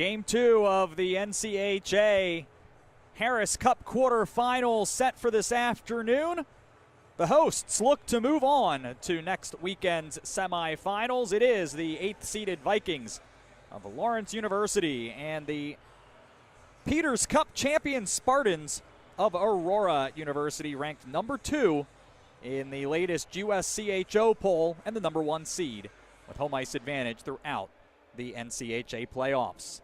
Game 2 of the NCHA Harris Cup quarterfinals set for this afternoon. The hosts look to move on to next weekend's semifinals. It is the 8th-seeded Vikings of Lawrence University and the Peters Cup champion Spartans of Aurora University, ranked number 2 in the latest USCHO poll and the number 1 seed with home ice advantage throughout the NCHA playoffs.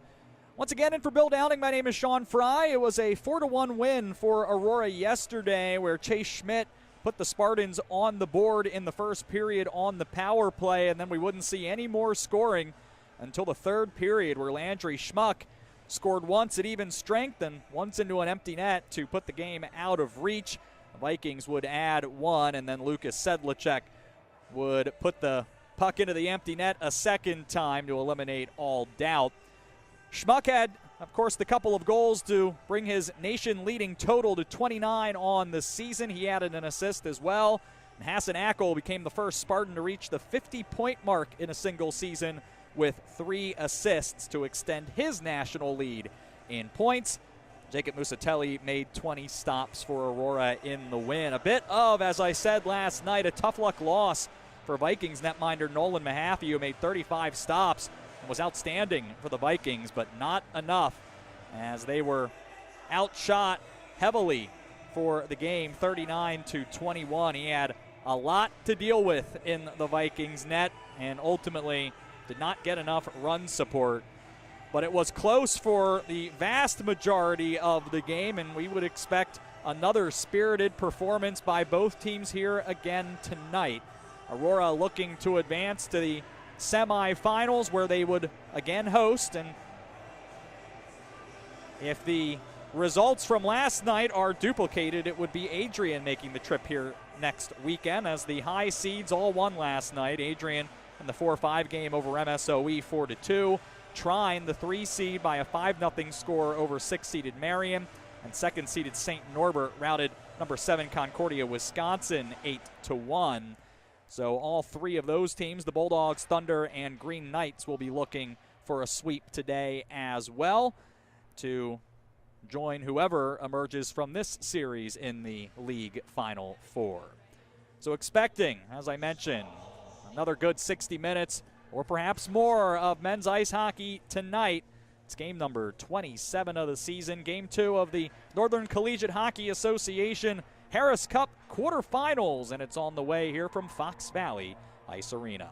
Once again, in for Bill Downing, my name is Sean Fry. It was a 4-1 win for Aurora yesterday, where Chase Schmidt put the Spartans on the board in the first period on the power play, and then we wouldn't see any more scoring until the third period, where Landry Schmuck scored once at even strength and once into an empty net to put the game out of reach. The Vikings would add one, and then Lucas Sedlacek would put the puck into the empty net a second time to eliminate all doubt. Schmuck had, of course, the couple of goals to bring his nation-leading total to 29 on the season. He added an assist as well. And Hassan Ackle became the first Spartan to reach the 50-point mark in a single season with 3 assists to extend his national lead in points. Jacob Musatelli made 20 stops for Aurora in the win. A bit of, as I said last night, a tough luck loss for Vikings netminder Nolan Mahaffey, who made 35 stops and was outstanding for the Vikings, but not enough as they were outshot heavily for the game, 39-21. He had a lot to deal with in the Vikings net and ultimately did not get enough run support. But it was close for the vast majority of the game, and we would expect another spirited performance by both teams here again tonight. Aurora looking to advance to the semifinals, where they would again host, and if the results from last night are duplicated, it would be Adrian making the trip here next weekend, as the high seeds all won last night. Adrian in the 4-5 game over MSOE 4-2. Trine, the 3 seed, by a 5-0 score over 6-seeded Marion, and 2nd-seeded St. Norbert routed number 7 Concordia, Wisconsin 8-1. So all 3 of those teams, the Bulldogs, Thunder, and Green Knights, will be looking for a sweep today as well to join whoever emerges from this series in the league Final Four. So expecting, as I mentioned, another good 60 minutes or perhaps more of men's ice hockey tonight. It's game number 27 of the season, game 2 of the Northern Collegiate Hockey Association Harris Cup quarterfinals, and it's on the way here from Fox Valley Ice Arena.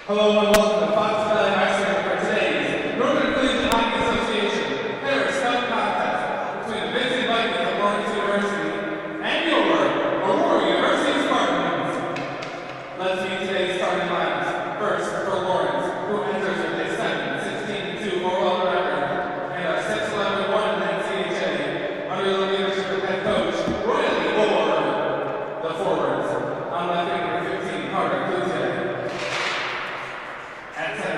Hello and welcome to Fox Valley Ice Arena for today's Northern Collegiate Hockey Association Harris Cup contest between the Vincent Vikings of Lawrence University and your Aurora University Spartans. Let's meet today's starting lineups. First for Lawrence, who enters with a 7-16-2 overall record and a 6-11-1 in the NCHA under the leadership of head coach Riley Ward. The forwards, on left wing number 15, Carter Clute. At 10,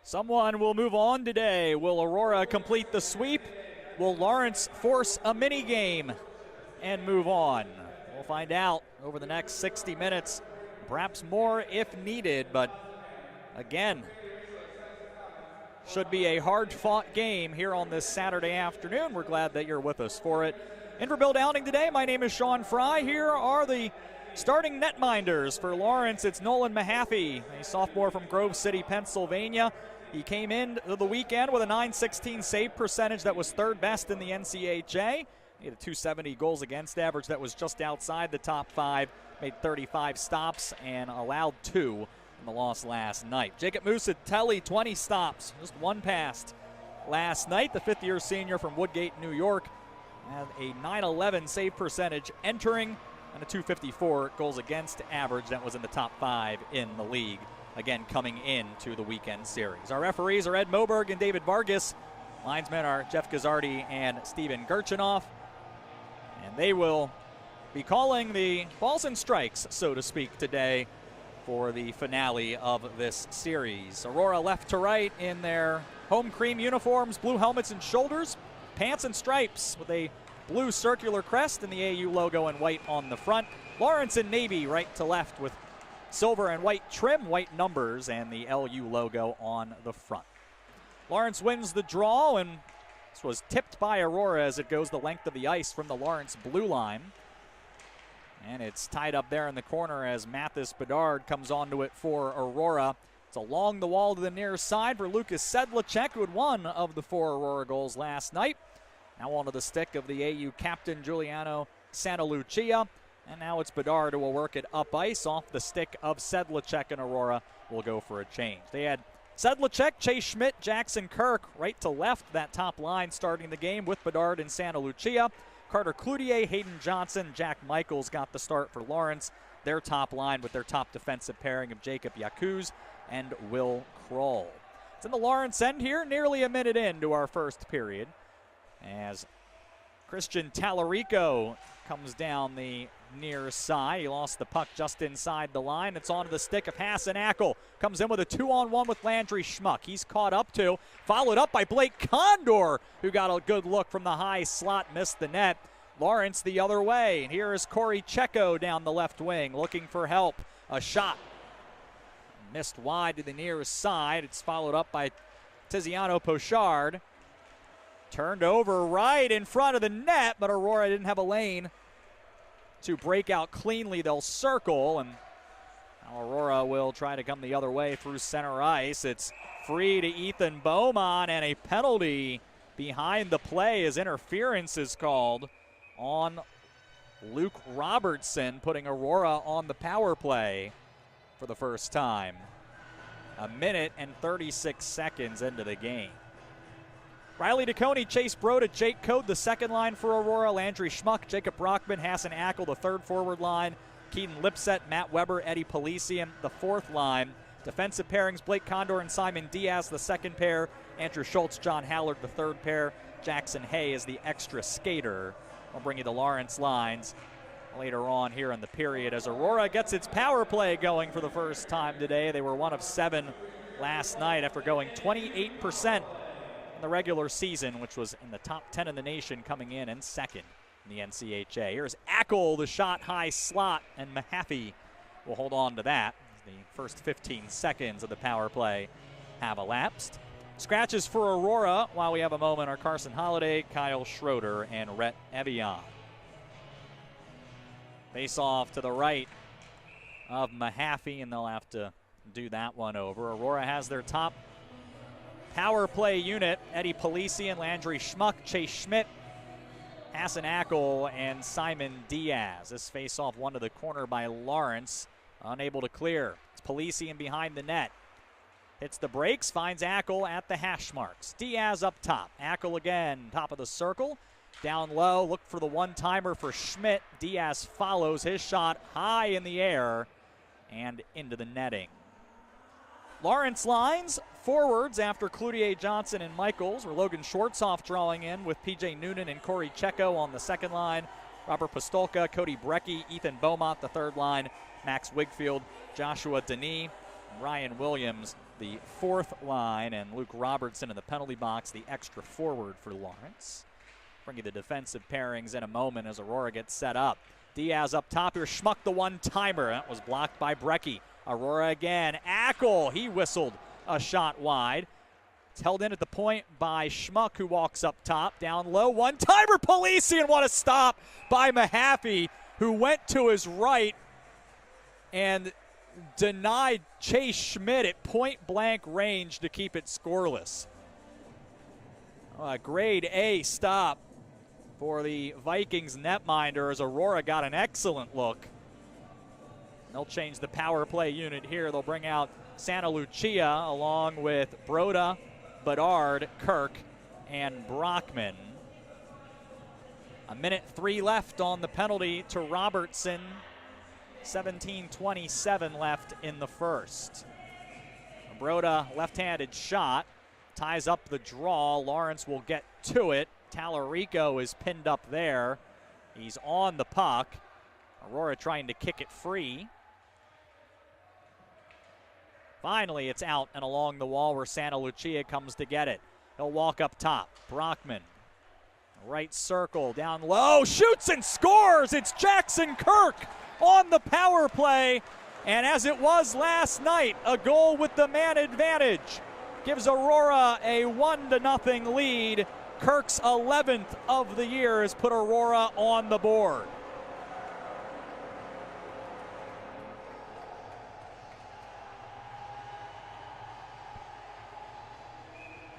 Someone will move on today. Will Aurora complete the sweep? Will Lawrence force a mini game and move on? We'll find out over the next 60 minutes, perhaps more if needed, but again, should be a hard-fought game here on this Saturday afternoon. We're glad that you're with us for it. In for Bill Downing today, my name is Sean Fry. Here are the starting netminders for Lawrence. It's Nolan Mahaffey, a sophomore from Grove City, Pennsylvania. He came into the weekend with a .916 save percentage that was third best in the NCHA. He had a .270 goals against average that was just outside the top 5, made 35 stops and allowed 2 in the loss last night. Jacob Musatelli, 20 stops, just 1 passed last night. The fifth-year senior from Woodgate, New York, had a .911 save percentage entering and a .254 goals against average that was in the top 5 in the league. Again, coming into the weekend series. Our referees are Ed Moberg and David Vargas. Linesmen are Jeff Gazzardi and Steven Gerchinoff. And they will be calling the balls and strikes, so to speak, today for the finale of this series. Aurora left to right in their home cream uniforms, blue helmets and shoulders, pants and stripes with a blue circular crest and the AU logo in white on the front. Lawrence in navy right to left with silver and white trim, white numbers, and the LU logo on the front. Lawrence wins the draw, and this was tipped by Aurora as it goes the length of the ice from the Lawrence blue line. And it's tied up there in the corner as Mathis Bedard comes onto it for Aurora. It's along the wall to the near side for Lucas Sedlacek, who had 1 of the 4 Aurora goals last night. Now onto the stick of the AU captain, Giuliano Santalucia. And now it's Bedard who will work it up ice off the stick of Sedlacek, and Aurora will go for a change. They had Sedlacek, Chase Schmidt, Jackson Kirk right to left, that top line starting the game with Bedard and Santalucia. Carter Cloutier, Hayden Johnson, Jack Michaels got the start for Lawrence. Their top line with their top defensive pairing of Jacob Yakuz and Will Kroll. It's in the Lawrence end here, nearly a minute into our first period, as Christian Tallarico comes down the near side. He lost the puck just inside the line. It's onto the stick of Hassan Ackel. Comes in with a 2-on-1 with Landry Schmuck. He's caught up to, followed up by Blake Condor, who got a good look from the high slot, missed the net. Lawrence the other way. And here is Corey Checo down the left wing looking for help. A shot missed wide to the near side. It's followed up by Tiziano Pochard. Turned over right in front of the net, but Aurora didn't have a lane to break out cleanly. They'll circle, and Aurora will try to come the other way through center ice. It's free to Ethan Beaumont, and a penalty behind the play as interference is called on Luke Robertson, putting Aurora on the power play for the first time. 1 minute and 36 seconds into the game. Riley DeConey, Chase Broda, Jake Code, the second line for Aurora. Landry Schmuck, Jacob Brockman, Hassan Ackel, the third forward line. Keaton Lipset, Matt Weber, Eddie Polisian, the fourth line. Defensive pairings, Blake Condor and Simon Diaz, the second pair. Andrew Schultz, John Hallard, the third pair. Jackson Hay is the extra skater. I'll bring you the Lawrence lines later on here in the period as Aurora gets its power play going for the first time today. They were 1 of 7 last night after going 28% in the regular season, which was in the top 10 in the nation, coming in and second in the NCHA. Here's Ackel, the shot high slot, and Mahaffey will hold on to that. The first 15 seconds of the power play have elapsed. Scratches for Aurora while we have a moment are Carson Holiday, Kyle Schroeder, and Rhett Evian. Face off to the right of Mahaffey, and they'll have to do that one over. Aurora has their top power play unit, Eddie Polisian, Landry Schmuck, Chase Schmidt, Hassan Ackel, and Simon Diaz. This face-off one to the corner by Lawrence, unable to clear. It's Polisian behind the net. Hits the brakes, finds Ackel at the hash marks. Diaz up top. Ackel again, top of the circle. Down low, look for the one-timer for Schmidt. Diaz follows his shot high in the air and into the netting. Lawrence lines forwards after Cloutier, Johnson, and Michaels, where Logan Schwartzoff drawing in with P.J. Noonan and Corey Checo on the second line. Robert Pastolka, Cody Brecky, Ethan Beaumont, the third line. Max Wigfield, Joshua Denis, and Ryan Williams the fourth line, and Luke Robertson in the penalty box, the extra forward for Lawrence. Bring you the defensive pairings in a moment as Aurora gets set up. Diaz up top here, Schmuck the one-timer. That was blocked by Brecky. Aurora again, Ackle, he whistled a shot wide. It's held in at the point by Schmuck, who walks up top, down low, one-timer, Polisi, and what a stop by Mahaffey, who went to his right and denied Chase Schmidt at point-blank range to keep it scoreless. A grade A stop for the Vikings netminder as Aurora got an excellent look. They'll change the power play unit here. They'll bring out Santa Lucia along with Broda, Bedard, Kirk, and Brockman. 1:03 left on the penalty to Robertson. 17:27 left in the first. Broda, left-handed shot, ties up the draw. Lawrence will get to it. Tallarico is pinned up there. He's on the puck. Aurora trying to kick it free. Finally, it's out and along the wall where Santa Lucia comes to get it. He'll walk up top. Brockman, right circle, down low, shoots and scores. It's Jackson Kirk on the power play. And as it was last night, a goal with the man advantage gives Aurora a 1-0 lead. Kirk's 11th of the year has put Aurora on the board.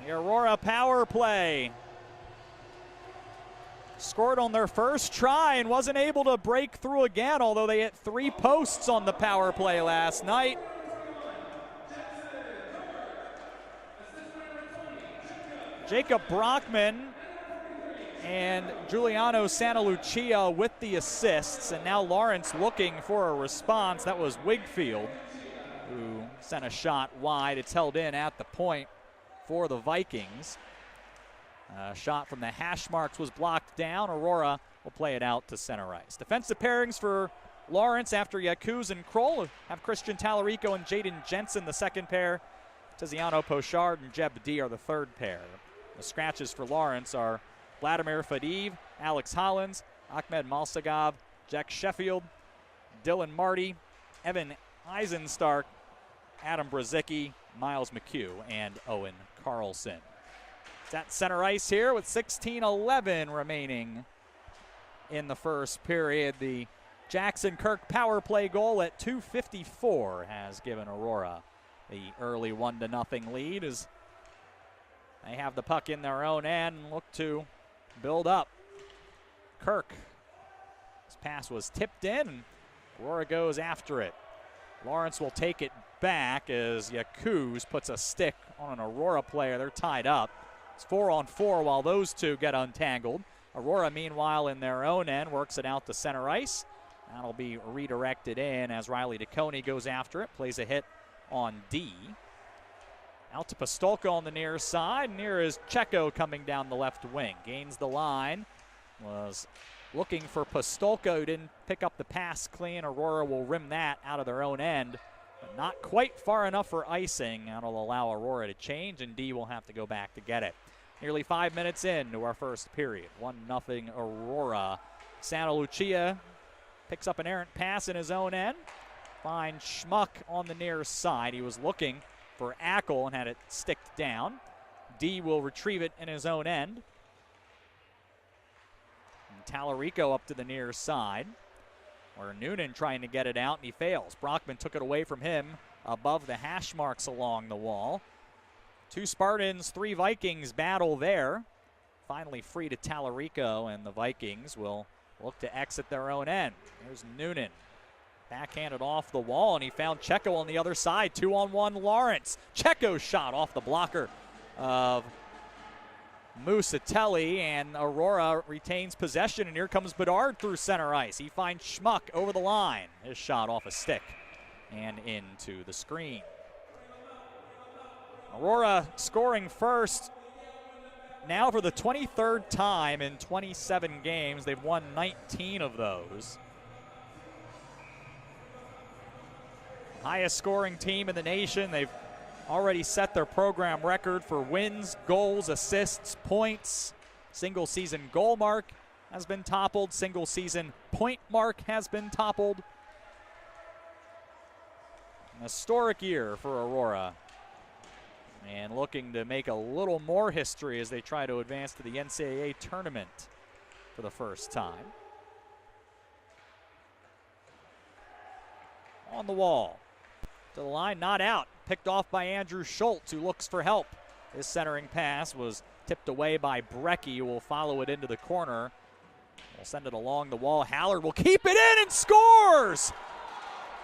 The Aurora power play scored on their first try and wasn't able to break through again, although they hit 3 posts on the power play last night. Jacob Brockman and Giuliano Santa Lucia with the assists, and now Lawrence looking for a response. That was Wigfield who sent a shot wide. It's held in at the point for the Vikings. A shot from the hash marks was blocked down. Aurora will play it out to center ice. Defensive pairings for Lawrence after Yakuz and Kroll have Christian Tallarico and Jaden Jensen the second pair. Tiziano Pochard and Jeb D are the third pair. The scratches for Lawrence are Vladimir Fadiv, Alex Hollins, Ahmed Malsagov, Jack Sheffield, Dylan Marty, Evan Eisenstark, Adam Brzezicki, Miles McHugh, and Owen Carlson. It's at center ice here with 16:11 remaining in the first period. The Jackson Kirk power play goal at 2:54 has given Aurora the early 1-0 lead as they have the puck in their own end and look to build up. Kirk, his pass was tipped in, and Aurora goes after it. Lawrence will take it back as Yakuz puts a stick on an Aurora player. They're tied up. It's 4-on-4 while those two get untangled. Aurora, meanwhile, in their own end, works it out to center ice. That'll be redirected in as Riley DeConey goes after it, plays a hit on D. Out to Pastolka on the near side. Near is Checo coming down the left wing. Gains the line. Was looking for Pastolka, who didn't pick up the pass clean. Aurora will rim that out of their own end, but not quite far enough for icing. That'll allow Aurora to change, and D will have to go back to get it. Nearly 5 minutes into our first period. 1-0 Aurora. Santa Lucia picks up an errant pass in his own end. Finds Schmuck on the near side. He was looking for Ackle and had it sticked down. D will retrieve it in his own end. And Tallarico up to the near side, where Noonan trying to get it out and he fails. Brockman took it away from him above the hash marks along the wall. 2 Spartans, 3 Vikings battle there. Finally free to Tallarico, and the Vikings will look to exit their own end. There's Noonan. Backhanded off the wall, and he found Checo on the other side. 2-on-1 Lawrence. Checo's shot off the blocker of Musatelli, and Aurora retains possession, and here comes Bedard through center ice. He finds Schmuck over the line. His shot off a stick and into the screen. Aurora scoring first now for the 23rd time in 27 games. They've won 19 of those. Highest scoring team in the nation. They've already set their program record for wins, goals, assists, points. Single season goal mark has been toppled. Single season point mark has been toppled. An historic year for Aurora. And looking to make a little more history as they try to advance to the NCAA tournament for the first time. On the wall. To the line, not out. Picked off by Andrew Schultz, who looks for help. His centering pass was tipped away by Brecky, who will follow it into the corner. We'll send it along the wall. Hallard will keep it in and scores!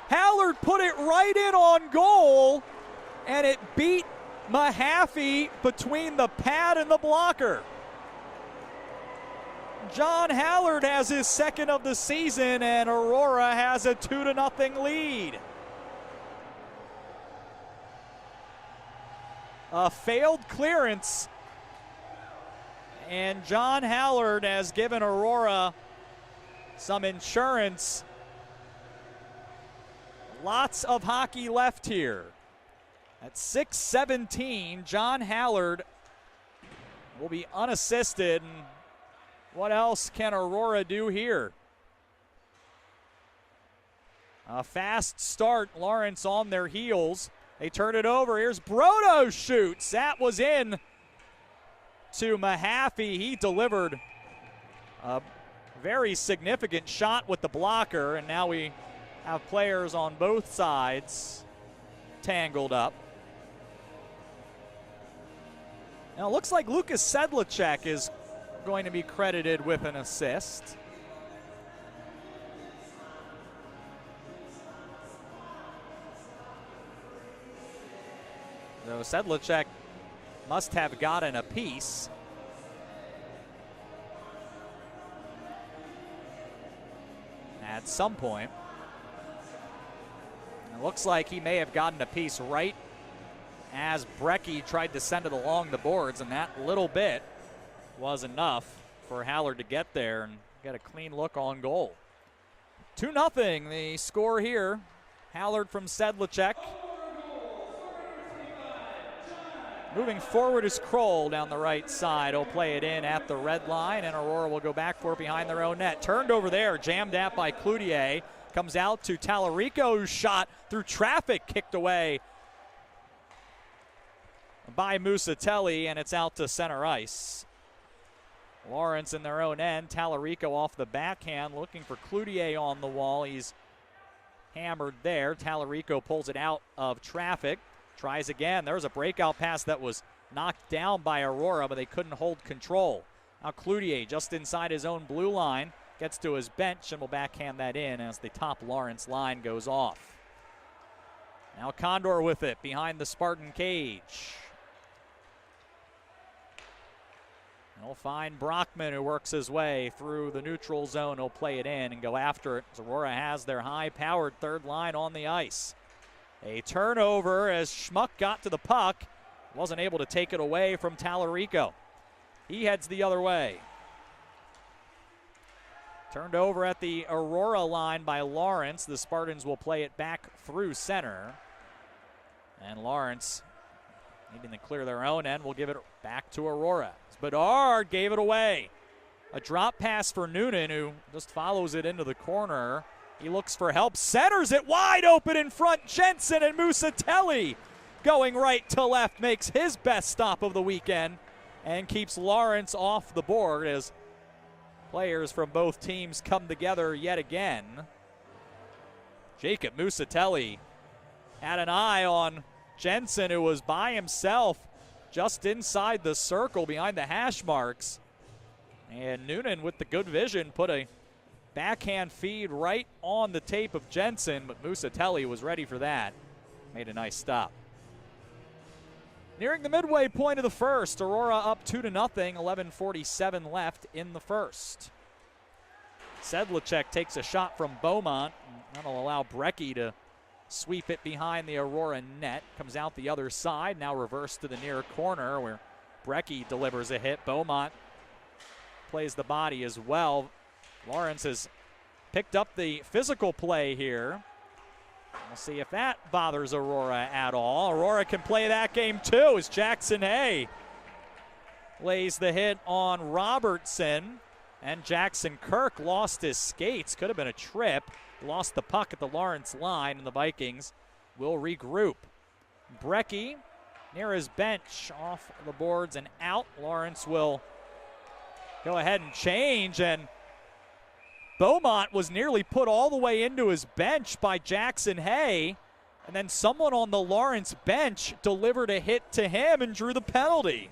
Hallard put it right in on goal, and it beat Mahaffey between the pad and the blocker. John Hallard has his second of the season, and Aurora has a 2-0 lead. A failed clearance, and John Hallard has given Aurora some insurance. Lots of hockey left here. At 6:17, John Hallard will be unassisted. And what else can Aurora do here? A fast start, Lawrence on their heels. They turn it over. Here's Brodo shoots. That was in to Mahaffey. He delivered a very significant shot with the blocker, and now we have players on both sides tangled up. Now it looks like Lucas Sedlacek is going to be credited with an assist. So Sedlacek must have gotten a piece. At some point. It looks like he may have gotten a piece right as Brecky tried to send it along the boards, and that little bit was enough for Hallard to get there and get a clean look on goal. 2-0 the score here. Hallard from Sedlacek. Moving forward is Kroll down the right side. He'll play it in at the red line, and Aurora will go back for it behind their own net. Turned over there, jammed at by Cloutier. Comes out to Tallarico, who's shot through traffic, kicked away by Musatelli, and it's out to center ice. Lawrence in their own end. Tallarico off the backhand, looking for Cloutier on the wall. He's hammered there. Tallarico pulls it out of traffic. Tries again. There's a breakout pass that was knocked down by Aurora, but they couldn't hold control. Now Cloutier just inside his own blue line. Gets to his bench and will backhand that in as the top Lawrence line goes off. Now Condor with it behind the Spartan cage. He'll find Brockman, who works his way through the neutral zone. He'll play it in and go after it. Aurora has their high-powered third line on the ice. A turnover as Schmuck got to the puck. Wasn't able to take it away from Tallarico. He heads the other way. Turned over at the Aurora line by Lawrence. The Spartans will play it back through center. And Lawrence, needing to clear their own end, will give it back to Aurora. Bedard gave it away. A drop pass for Noonan, who just follows it into the corner. He looks for help, centers it wide open in front. Jensen and Musatelli going right to left makes his best stop of the weekend and keeps Lawrence off the board as players from both teams come together yet again. Jacob Musatelli had an eye on Jensen, who was by himself just inside the circle behind the hash marks. And Noonan, with the good vision, put a backhand feed right on the tape of Jensen, but Musatelli was ready for that. Made a nice stop. Nearing the midway point of the first, Aurora up 2-0, 11:47 left in the first. Sedlacek takes a shot from Beaumont. That'll allow Brecky to sweep it behind the Aurora net. Comes out the other side, now reversed to the near corner where Brecky delivers a hit. Beaumont plays the body as well. Lawrence has picked up the physical play here. We'll see if that bothers Aurora at all. Aurora can play that game too as Jackson Hay lays the hit on Robertson. And Jackson Kirk lost his skates. Could have been a trip. Lost the puck at the Lawrence line, and the Vikings will regroup. Brecky near his bench, off the boards and out. Lawrence will go ahead and change, and Beaumont was nearly put all the way into his bench by Jackson Hay, and then someone on the Lawrence bench delivered a hit to him and drew the penalty.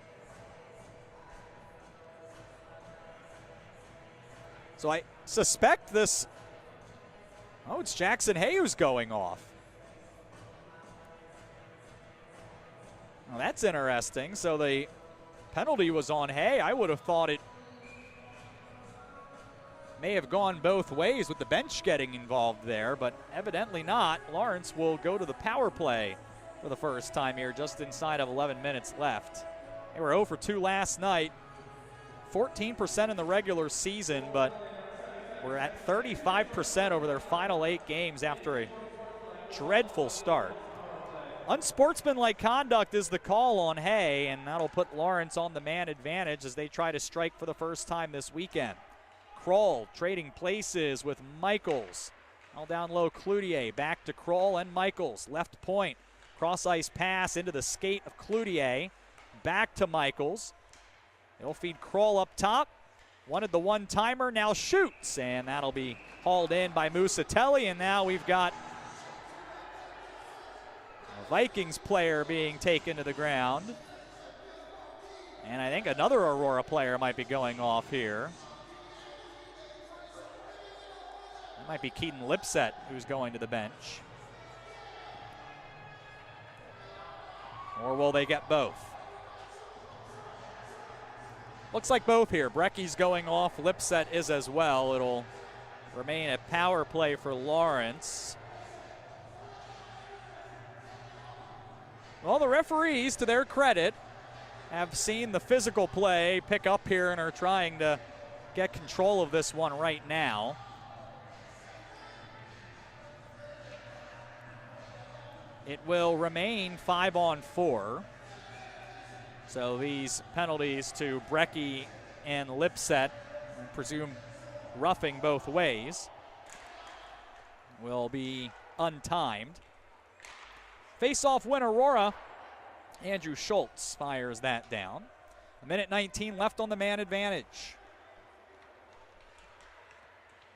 So I suspect this, it's Jackson Hay who's going off. Well, that's interesting. So the penalty was on Hay. I would have thought it may have gone both ways with the bench getting involved there, but evidently not. Lawrence will go to the power play for the first time here, just inside of 11 minutes left. They were 0 for 2 last night, 14% in the regular season, but we're at 35% over their final 8 games after a dreadful start. Unsportsmanlike conduct is the call on Hay, and that'll put Lawrence on the man advantage as they try to strike for the first time this weekend. Kroll trading places with Michaels. All down low, Cloutier back to Kroll and Michaels. Left point, cross ice pass into the skate of Cloutier. Back to Michaels. They'll feed Kroll up top. Wanted the one-timer, now shoots, and that'll be hauled in by Musatelli, and now we've got a Vikings player being taken to the ground. And I think another Aurora player might be going off here. That might be Keaton Lipset who's going to the bench. Or will they get both? Looks like both here. Brecky's going off. Lipset is as well. It'll remain a power play for Lawrence. Well, the referees, to their credit, have seen the physical play pick up here and are trying to get control of this one right now. It will remain 5-on-4. So these penalties to Brecky and Lipset, I presume roughing both ways, will be untimed. Face-off win Aurora. Andrew Schultz fires that down. 1:19 left on the man advantage.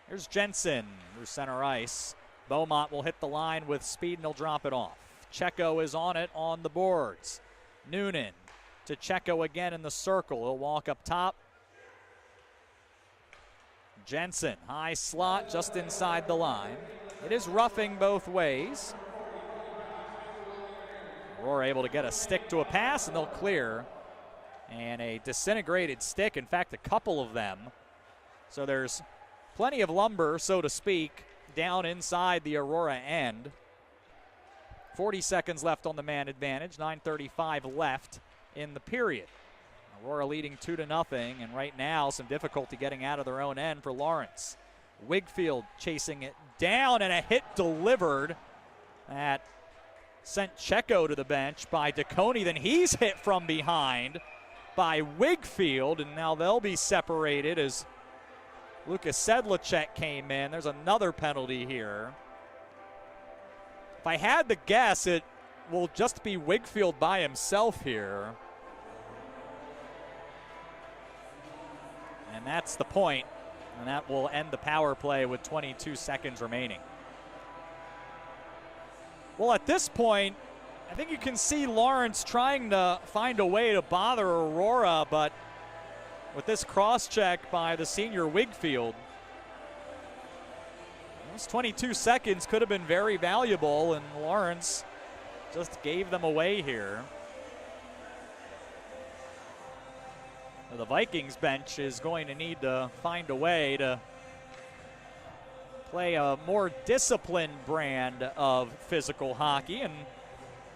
Here's Jensen through center ice. Beaumont will hit the line with speed and he'll drop it off. Checo is on it on the boards. Noonan to Checo again in the circle. He'll walk up top. Jensen, high slot just inside the line. It is roughing both ways. Aurora able to get a stick to a pass, and they'll clear. And a disintegrated stick, in fact, a couple of them. So there's plenty of lumber, so to speak, down inside the Aurora end. 40 seconds left on the man advantage, 9:35 left in the period. Aurora leading 2-0, and right now some difficulty getting out of their own end for Lawrence. Wigfield chasing it down, and a hit delivered that sent Checo to the bench by DeConey. Then he's hit from behind by Wigfield, and now they'll be separated as Lucas Sedlacek came in. There's another penalty here. If I had to guess, it will just be Wigfield by himself here. And that's the point, and that will end the power play with 22 seconds remaining. Well, at this point, I think you can see Lawrence trying to find a way to bother Aurora, but with this cross-check by the senior Wigfield, those 22 seconds could have been very valuable, and Lawrence just gave them away here. The Vikings bench is going to need to find a way to play a more disciplined brand of physical hockey, and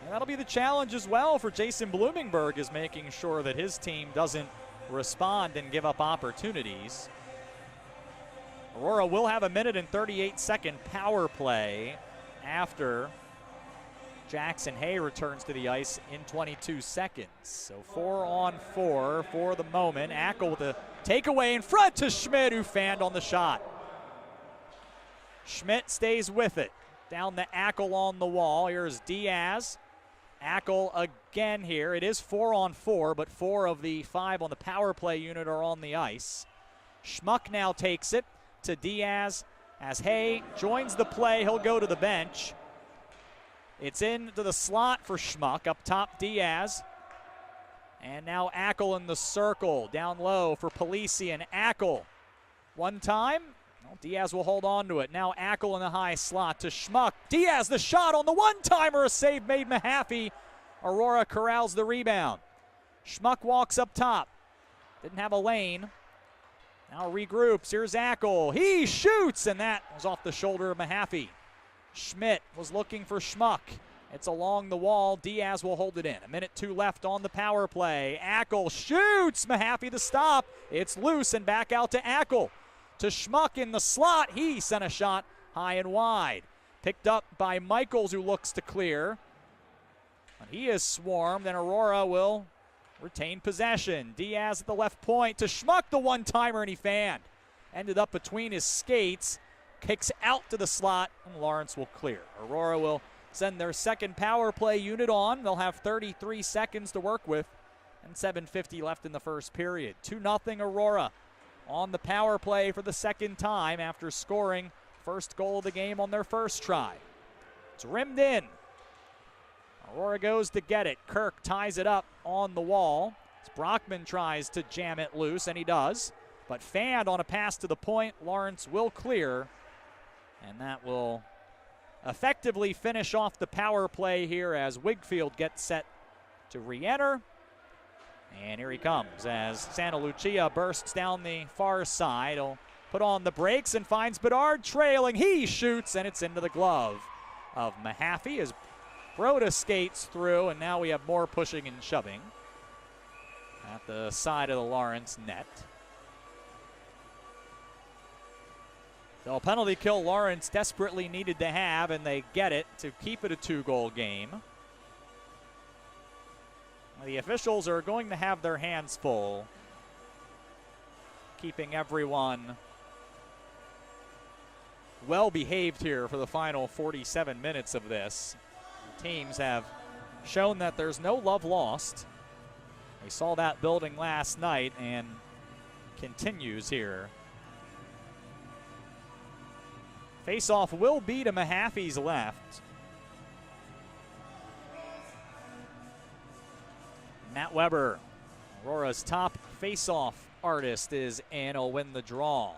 that'll be the challenge as well for Jason Blumenberg, is making sure that his team doesn't respond and give up opportunities. Aurora will have a 1:38 power play. after Jackson Hay returns to the ice in 22 seconds. So 4-on-4 for the moment. Ackle with a takeaway in front to Schmidt, who fanned on the shot. Schmidt stays with it. Down to Ackle on the wall. Here's Diaz. Ackle again here. It is 4-on-4, but 4 of the 5 on the power play unit are on the ice. Schmuck now takes it to Diaz as Hay joins the play. He'll go to the bench. It's into the slot for Schmuck. Up top, Diaz. And now Ackle in the circle. Down low for Polisi and Ackle. One time. Well, Diaz will hold on to it. Now Ackle in the high slot to Schmuck. Diaz the shot on the one-timer. A save made Mahaffey. Aurora corrals the rebound. Schmuck walks up top. Didn't have a lane. Now regroups. Here's Ackle. He shoots, and that was off the shoulder of Mahaffey. Schmidt was looking for Schmuck. It's along the wall. Diaz will hold it in. 1:02 left on the power play. Ackle shoots. Mahaffey the stop. It's loose and back out to Ackle. To Schmuck in the slot. He sent a shot high and wide. Picked up by Michaels, who looks to clear. But he is swarmed, and Aurora will retain possession. Diaz at the left point to Schmuck, the one-timer, and he fanned. Ended up between his skates. Kicks out to the slot, and Lawrence will clear. Aurora will send their second power play unit on. They'll have 33 seconds to work with, and 7:50 left in the first period. 2-0 Aurora on the power play for the second time after scoring first goal of the game on their first try. It's rimmed in. Aurora goes to get it. Kirk ties it up on the wall. As Brockman tries to jam it loose, and he does. But fanned on a pass to the point. Lawrence will clear. And that will effectively finish off the power play here as Wigfield gets set to re-enter. And here he comes as Santa Lucia bursts down the far side. He'll put on the brakes and finds Bedard trailing. He shoots, and it's into the glove of Mahaffey as Broda skates through, and now we have more pushing and shoving at the side of the Lawrence net. So a penalty kill Lawrence desperately needed to have, and they get it to keep it a 2-goal game. The officials are going to have their hands full, keeping everyone well behaved here for the final 47 minutes of this. The teams have shown that there's no love lost. We saw that building last night and continues here. Face-off will be to Mahaffey's left. Matt Weber, Aurora's top face-off artist, is in. He'll win the draw.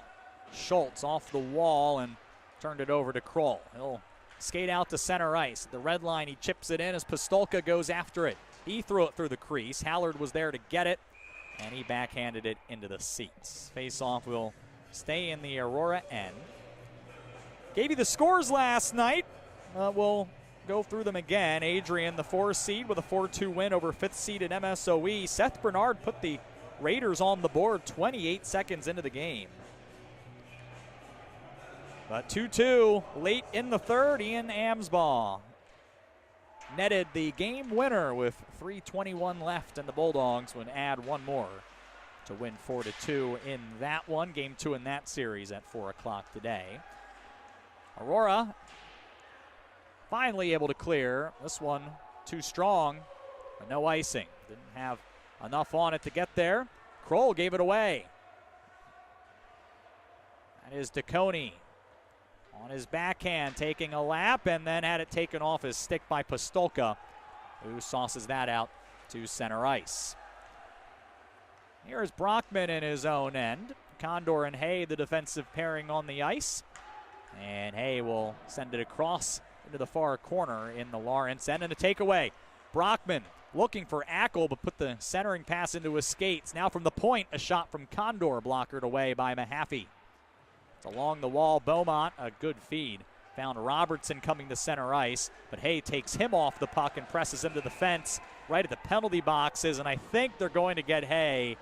Schultz off the wall and turned it over to Kroll. He'll skate out to center ice. At the red line, he chips it in as Pistolka goes after it. He threw it through the crease. Hallard was there to get it, and he backhanded it into the seats. Face-off will stay in the Aurora end. Gave you the scores last night. We'll go through them again. Adrian, the 4 seed, with a 4-2 win over 5th seed at MSOE. Seth Bernard put the Raiders on the board 28 seconds into the game. But 2-2 late in the third. Ian Amsbaugh netted the game winner with 3:21 left, and the Bulldogs would add one more to win 4-2 in that one. Game 2 in that series at 4 o'clock today. Aurora finally able to clear. This one too strong, but no icing. Didn't have enough on it to get there. Kroll gave it away. That is DeConey on his backhand, taking a lap, and then had it taken off his stick by Pistolka, who sauces that out to center ice. Here's Brockman in his own end. Condor and Hay, the defensive pairing on the ice. And Hay will send it across into the far corner in the Lawrence end, and a takeaway. Brockman looking for Ackle, but put the centering pass into his skates. Now from the point, a shot from Condor, blockered away by Mahaffey. It's along the wall. Beaumont, a good feed. Found Robertson coming to center ice, but Hay takes him off the puck and presses him to the fence right at the penalty boxes, and I think they're going to get Hay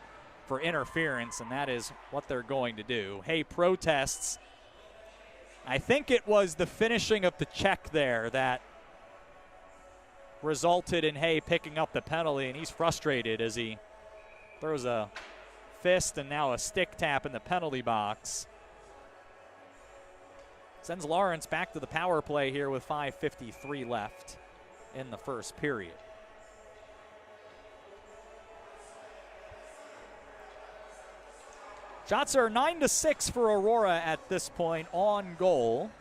for interference, and that is what they're going to do. Hay protests I think it was the finishing of the check there that resulted in Hay picking up the penalty, and he's frustrated as he throws a fist and now a stick tap in the penalty box. Sends Lawrence back to the power play here with 5:53 left in the first period. Shots are 9-6 for Aurora at this point on goal.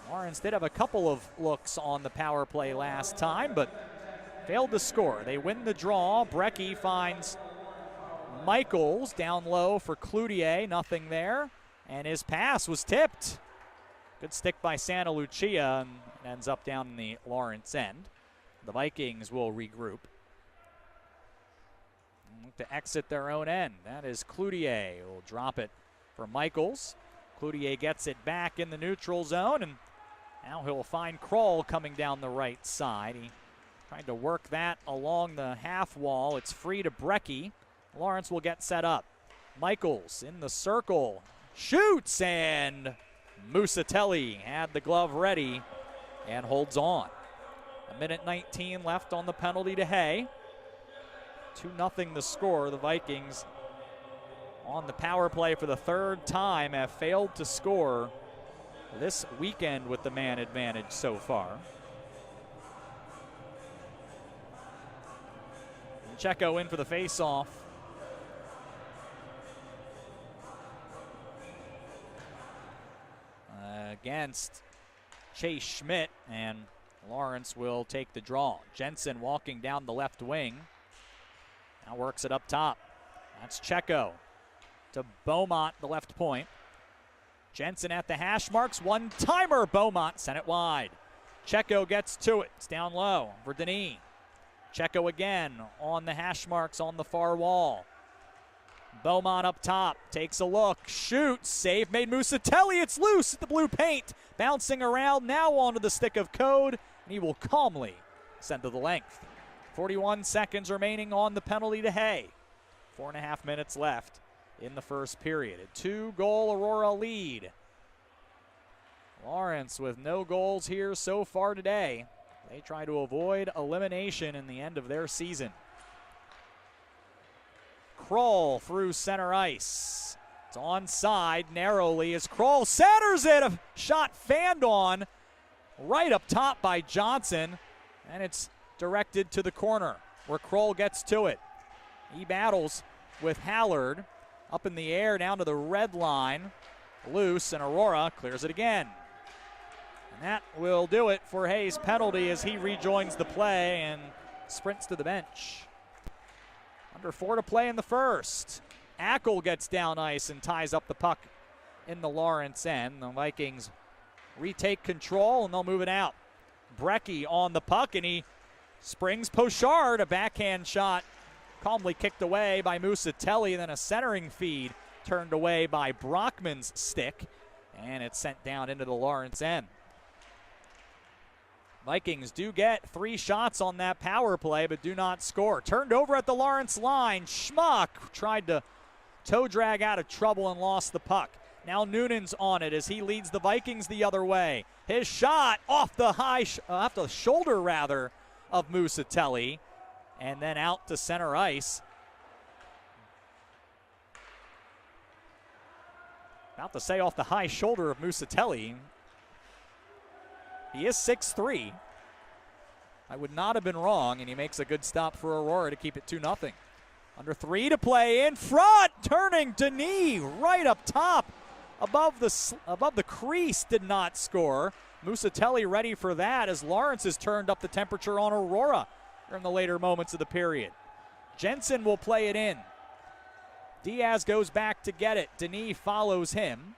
Lawrence did have a couple of looks on the power play last time, but failed to score. They win the draw. Brecky finds Michaels down low for Cloutier, nothing there. And his pass was tipped. Good stick by Santa Lucia, and ends up down in the Lawrence end. The Vikings will regroup to exit their own end. That is Cloutier. Will drop it for Michaels. Cloutier gets it back in the neutral zone, and now he'll find Kroll coming down the right side. He tried to work that along the half wall. It's free to Brecky. Lawrence will get set up. Michaels in the circle. Shoots, and Musatelli had the glove ready and holds on. 1:19 left on the penalty to Hay. 2-0 the score. The Vikings on the power play for the third time have failed to score this weekend with the man advantage so far. Checo in for the face-off. Against Chase Schmidt, and Lawrence will take the draw. Jensen walking down the left wing. Now works it up top. That's Checo to Beaumont, the left point. Jensen at the hash marks. One-timer. Beaumont sent it wide. Checo gets to it. It's down low for Denis. Checo again on the hash marks on the far wall. Beaumont up top. Takes a look. Shoots. Save made. Musatelli. It's loose at the blue paint. Bouncing around now onto the stick of code. And he will calmly send to the length. 41 seconds remaining on the penalty to Hay. 4.5 minutes left in the first period. A 2-goal Aurora lead. Lawrence with no goals here so far today. They try to avoid elimination in the end of their season. Kroll through center ice. It's onside narrowly as Kroll centers it. A shot fanned on right up top by Johnson. And it's directed to the corner where Kroll gets to it. He battles with Hallard up in the air down to the red line. Loose, and Aurora clears it again. And that will do it for Hay's penalty as he rejoins the play and sprints to the bench. Under 4 to play in the first. Ackle gets down ice and ties up the puck in the Lawrence end. The Vikings retake control and they'll move it out. Brecky on the puck, and he springs Pochard, a backhand shot calmly kicked away by Musatelli, and then a centering feed turned away by Brockman's stick, and it's sent down into the Lawrence end. Vikings do get 3 shots on that power play, but do not score. Turned over at the Lawrence line. Schmuck tried to toe drag out of trouble and lost the puck. Now Noonan's on it as he leads the Vikings the other way. His shot off the off the shoulder rather of Musatelli, and then out to center ice. About to say off the high shoulder of Musatelli. He is 6'3". I would not have been wrong, and he makes a good stop for Aurora to keep it 2-0. Under 3 to play in front, turning Denis right up top. Above the crease, did not score. Musatelli ready for that as Lawrence has turned up the temperature on Aurora during the later moments of the period. Jensen will play it in. Diaz goes back to get it. Denis follows him.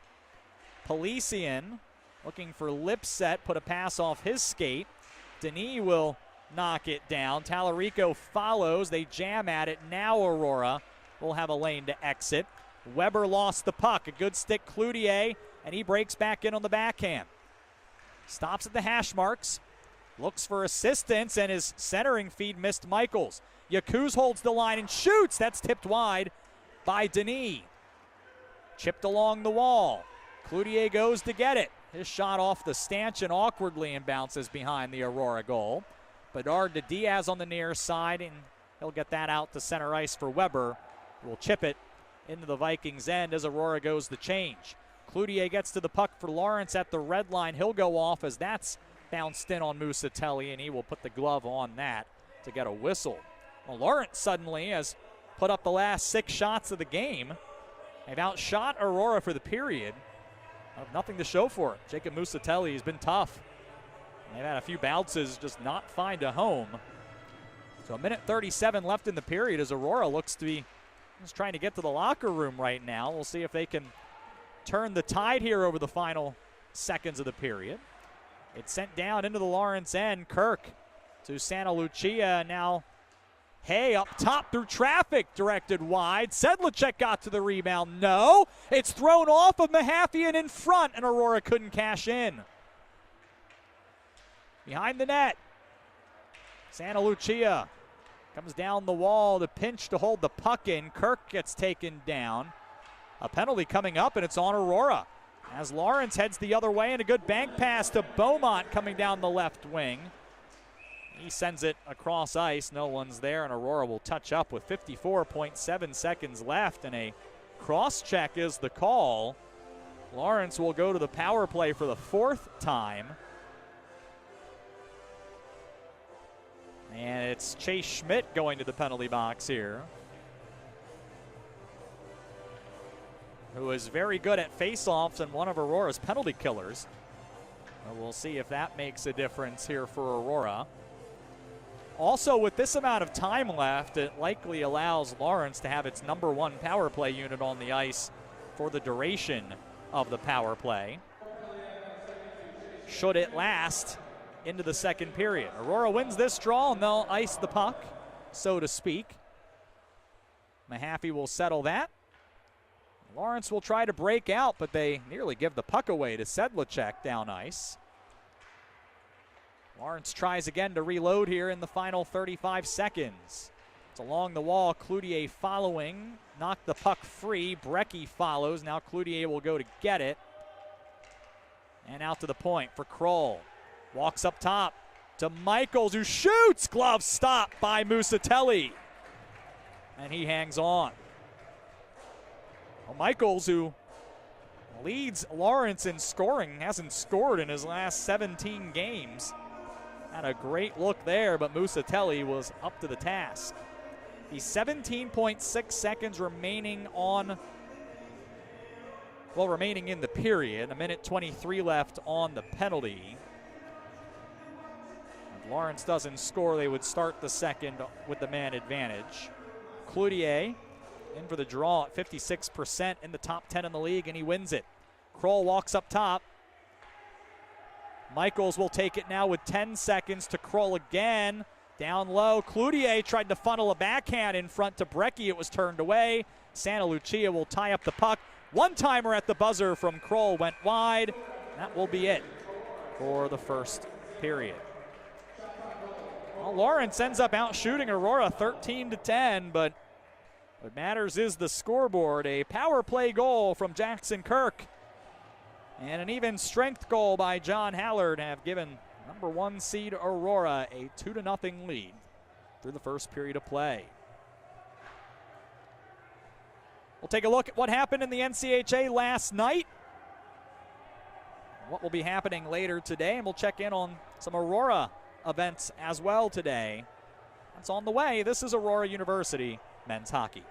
Polician looking for Lipset, put a pass off his skate. Denis will knock it down. Tallarico follows. They jam at it. Now Aurora will have a lane to exit. Weber lost the puck. A good stick, Cloutier, and he breaks back in on the backhand. Stops at the hash marks. Looks for assistance, and his centering feed missed Michaels. Yakuz holds the line and shoots. That's tipped wide by Denis. Chipped along the wall. Cloutier goes to get it. His shot off the stanchion awkwardly and bounces behind the Aurora goal. Bedard to Diaz on the near side, and he'll get that out to center ice for Weber. Will chip it into the Vikings' end as Aurora goes to change. Cloutier gets to the puck for Lawrence at the red line. He'll go off as that's bounced in on Musatelli, and he will put the glove on that to get a whistle. Well, Lawrence suddenly has put up the last 6 shots of the game. They've outshot Aurora for the period. Have nothing to show for it. Jacob Musatelli has been tough. They've had a few bounces, just not find a home. So a minute 37 left in the period as Aurora looks to be just trying to get to the locker room right now. We'll see if they can turn the tide here over the final seconds of the period. It's sent down into the Lawrence end. Kirk to Santa Lucia. Now Hay up top through traffic, directed wide. Sedlacek got to the rebound. No, it's thrown off of Mahaffey and in front, and Aurora couldn't cash in. Behind the net, Santa Lucia comes down the wall to pinch to hold the puck in. Kirk gets taken down. A penalty coming up, and it's on Aurora. As Lawrence heads the other way, and a good bank pass to Beaumont coming down the left wing. He sends it across ice. No one's there, and Aurora will touch up with 54.7 seconds left, and a cross-check is the call. Lawrence will go to the power play for the 4th time. And it's Chase Schmidt going to the penalty box here, who is very good at face-offs and one of Aurora's penalty killers. We'll see if that makes a difference here for Aurora. Also, with this amount of time left, it likely allows Lawrence to have its #1 power play unit on the ice for the duration of the power play, should it last into the second period. Aurora wins this draw, and they'll ice the puck, so to speak. Mahaffey will settle that. Lawrence will try to break out, but they nearly give the puck away to Sedlacek down ice. Lawrence tries again to reload here in the final 35 seconds. It's along the wall. Cloutier following. Knocked the puck free. Brecky follows. Now Cloutier will go to get it. And out to the point for Kroll. Walks up top to Michaels, who shoots. Glove stopped by Musatelli. And he hangs on. Well, Michaels, who leads Lawrence in scoring, hasn't scored in his last 17 games. Had a great look there, but Musatelli was up to the task. The 17.6 seconds remaining remaining in the period. A minute 23 left on the penalty. If Lawrence doesn't score, they would start the second with the man advantage. Cloutier in for the draw at 56% in the top 10 in the league, and he wins it. Kroll walks up top. Michaels will take it now with 10 seconds to Kroll again. Down low, Cloutier tried to funnel a backhand in front to Brecky. It was turned away. Santa Lucia will tie up the puck. One-timer at the buzzer from Kroll went wide. That will be it for the first period. Well, Lawrence ends up out-shooting Aurora 13-10, but what matters is the scoreboard. A power play goal from Jackson Kirk and an even strength goal by John Hallard have given #1 seed Aurora a 2-0 lead through the first period of play. We'll take a look at what happened in the NCHA last night, what will be happening later today, and we'll check in on some Aurora events as well today. That's on the way. This is Aurora University men's hockey.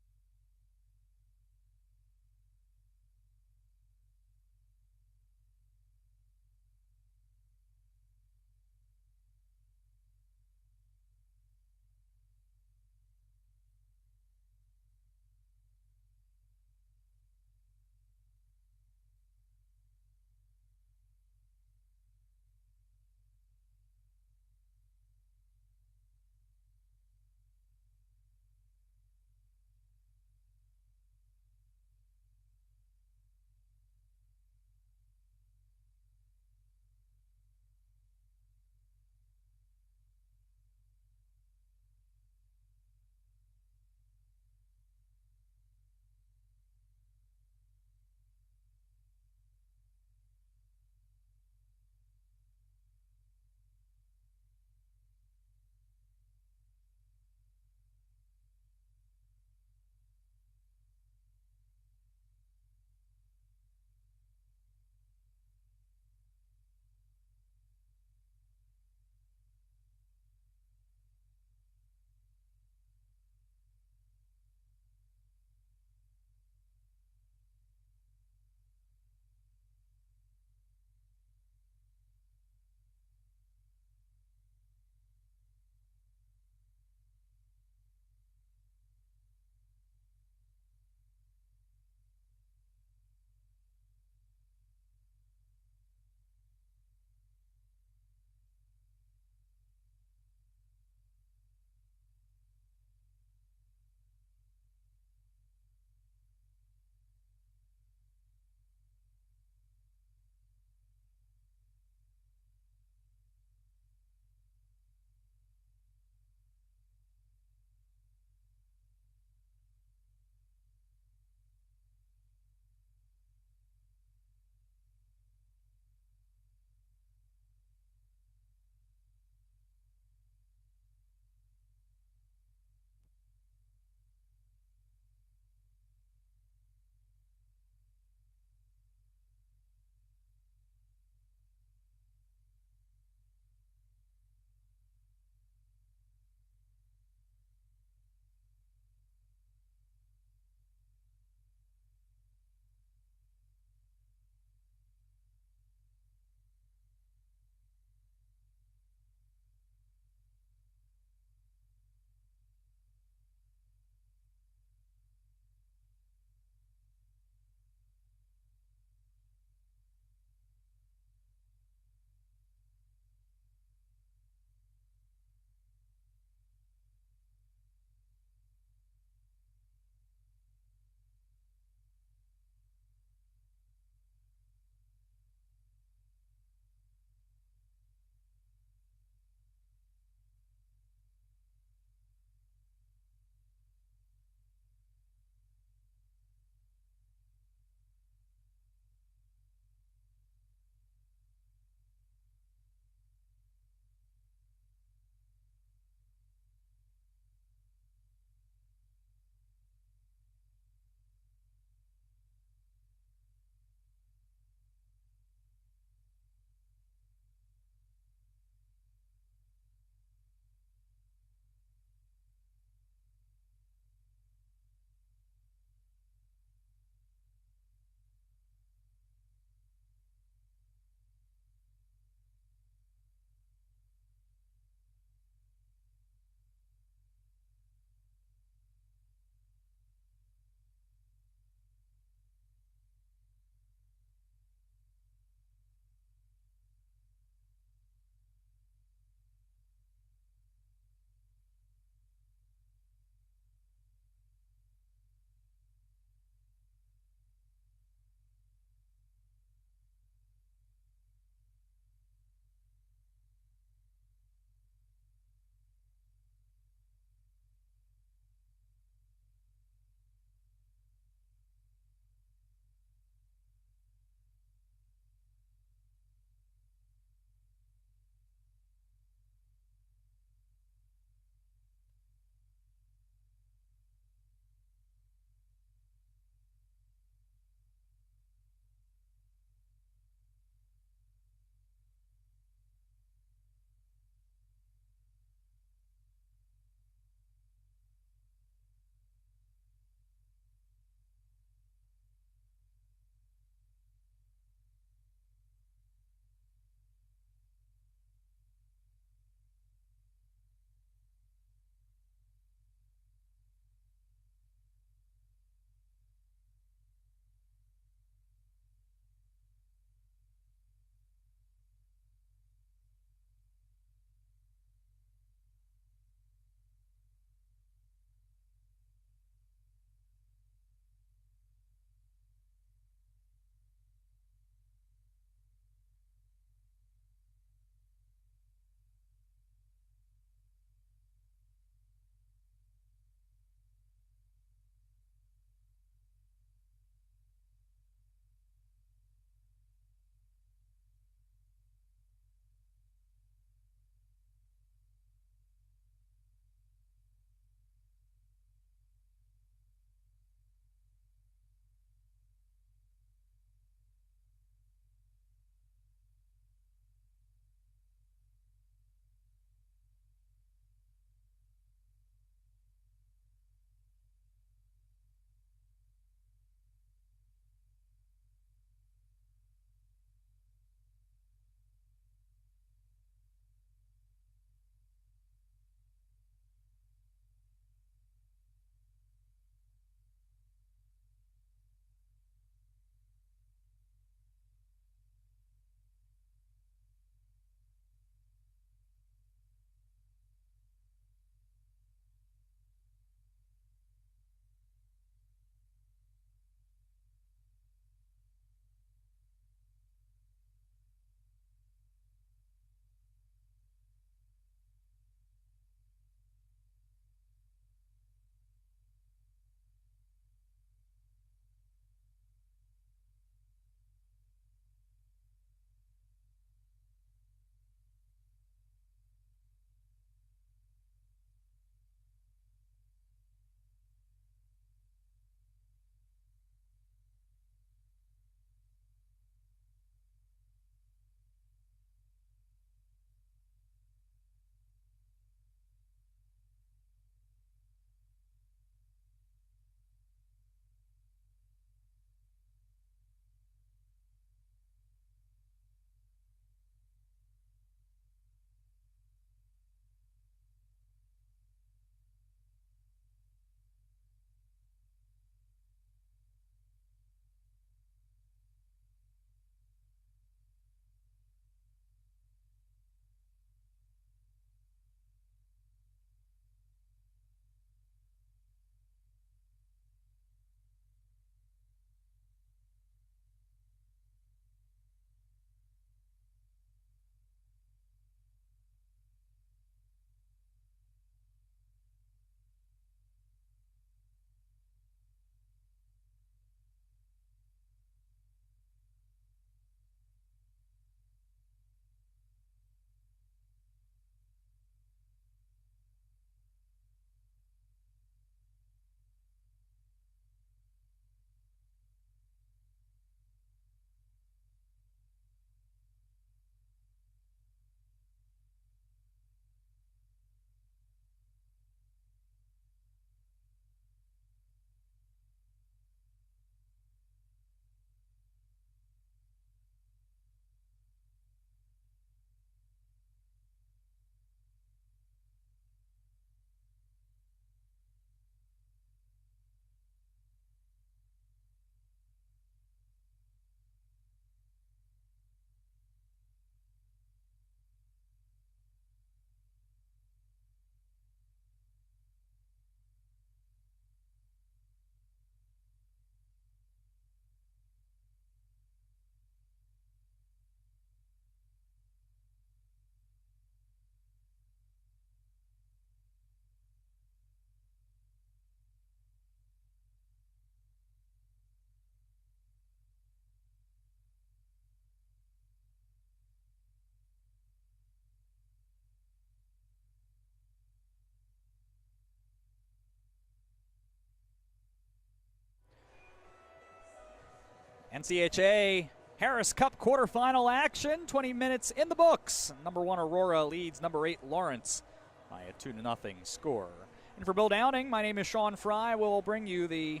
NCHA Harris Cup quarterfinal action, 20 minutes in the books. Number 1 Aurora leads number 8 Lawrence by a 2-0 score. And for Bill Downing, my name is Sean Fry. We'll bring you the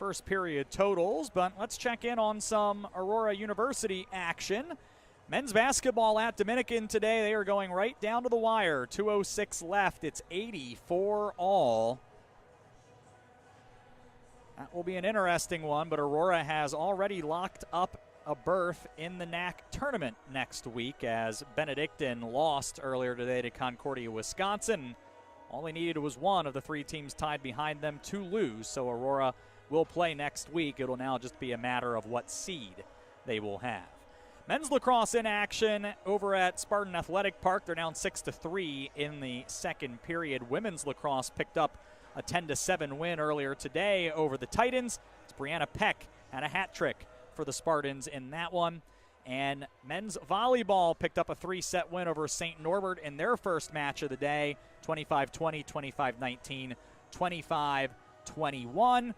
first period totals, but let's check in on some Aurora University action. Men's basketball at Dominican today. They are going right down to the wire. 2:06 left. It's 84 all. That will be an interesting one, but Aurora has already locked up a berth in the NAC tournament next week as Benedictine lost earlier today to Concordia, Wisconsin. All they needed was one of the 3 teams tied behind them to lose, so Aurora will play next week. It'll now just be a matter of what seed they will have. Men's lacrosse in action over at Spartan Athletic Park. They're down 6-3 in the second period. Women's lacrosse picked up a 10-7 win earlier today over the Titans. It's Brianna Peck had a hat trick for the Spartans in that one. And men's volleyball picked up a 3-set win over St. Norbert in their first match of the day, 25-20, 25-19, 25-21.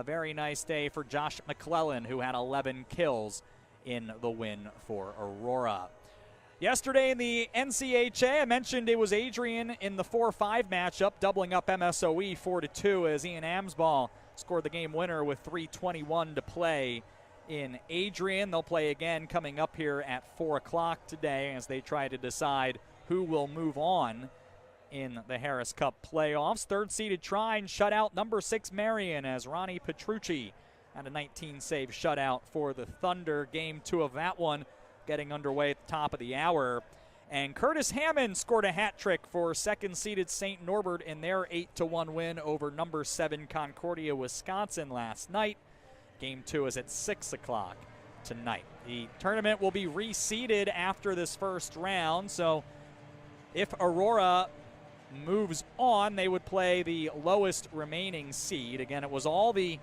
Very nice day for Josh McClellan, who had 11 kills in the win for Aurora. Yesterday in the NCHA, I mentioned it was Adrian in the 4-5 matchup, doubling up MSOE 4-2 as Ian Amsball scored the game winner with 3:21 to play in Adrian. They'll play again coming up here at 4 o'clock today as they try to decide who will move on in the Harris Cup playoffs. Third-seeded Trine shut out number 6 Marion as Ronnie Petrucci had a 19-save shutout for the Thunder. Game 2 of that one getting underway at the top of the hour. And Curtis Hammond scored a hat trick for second-seeded St. Norbert in their 8-1 win over number 7 Concordia, Wisconsin last night. Game 2 is at 6 o'clock tonight. The tournament will be reseeded after this first round, so if Aurora moves on, they would play the lowest remaining seed. Again, it was all the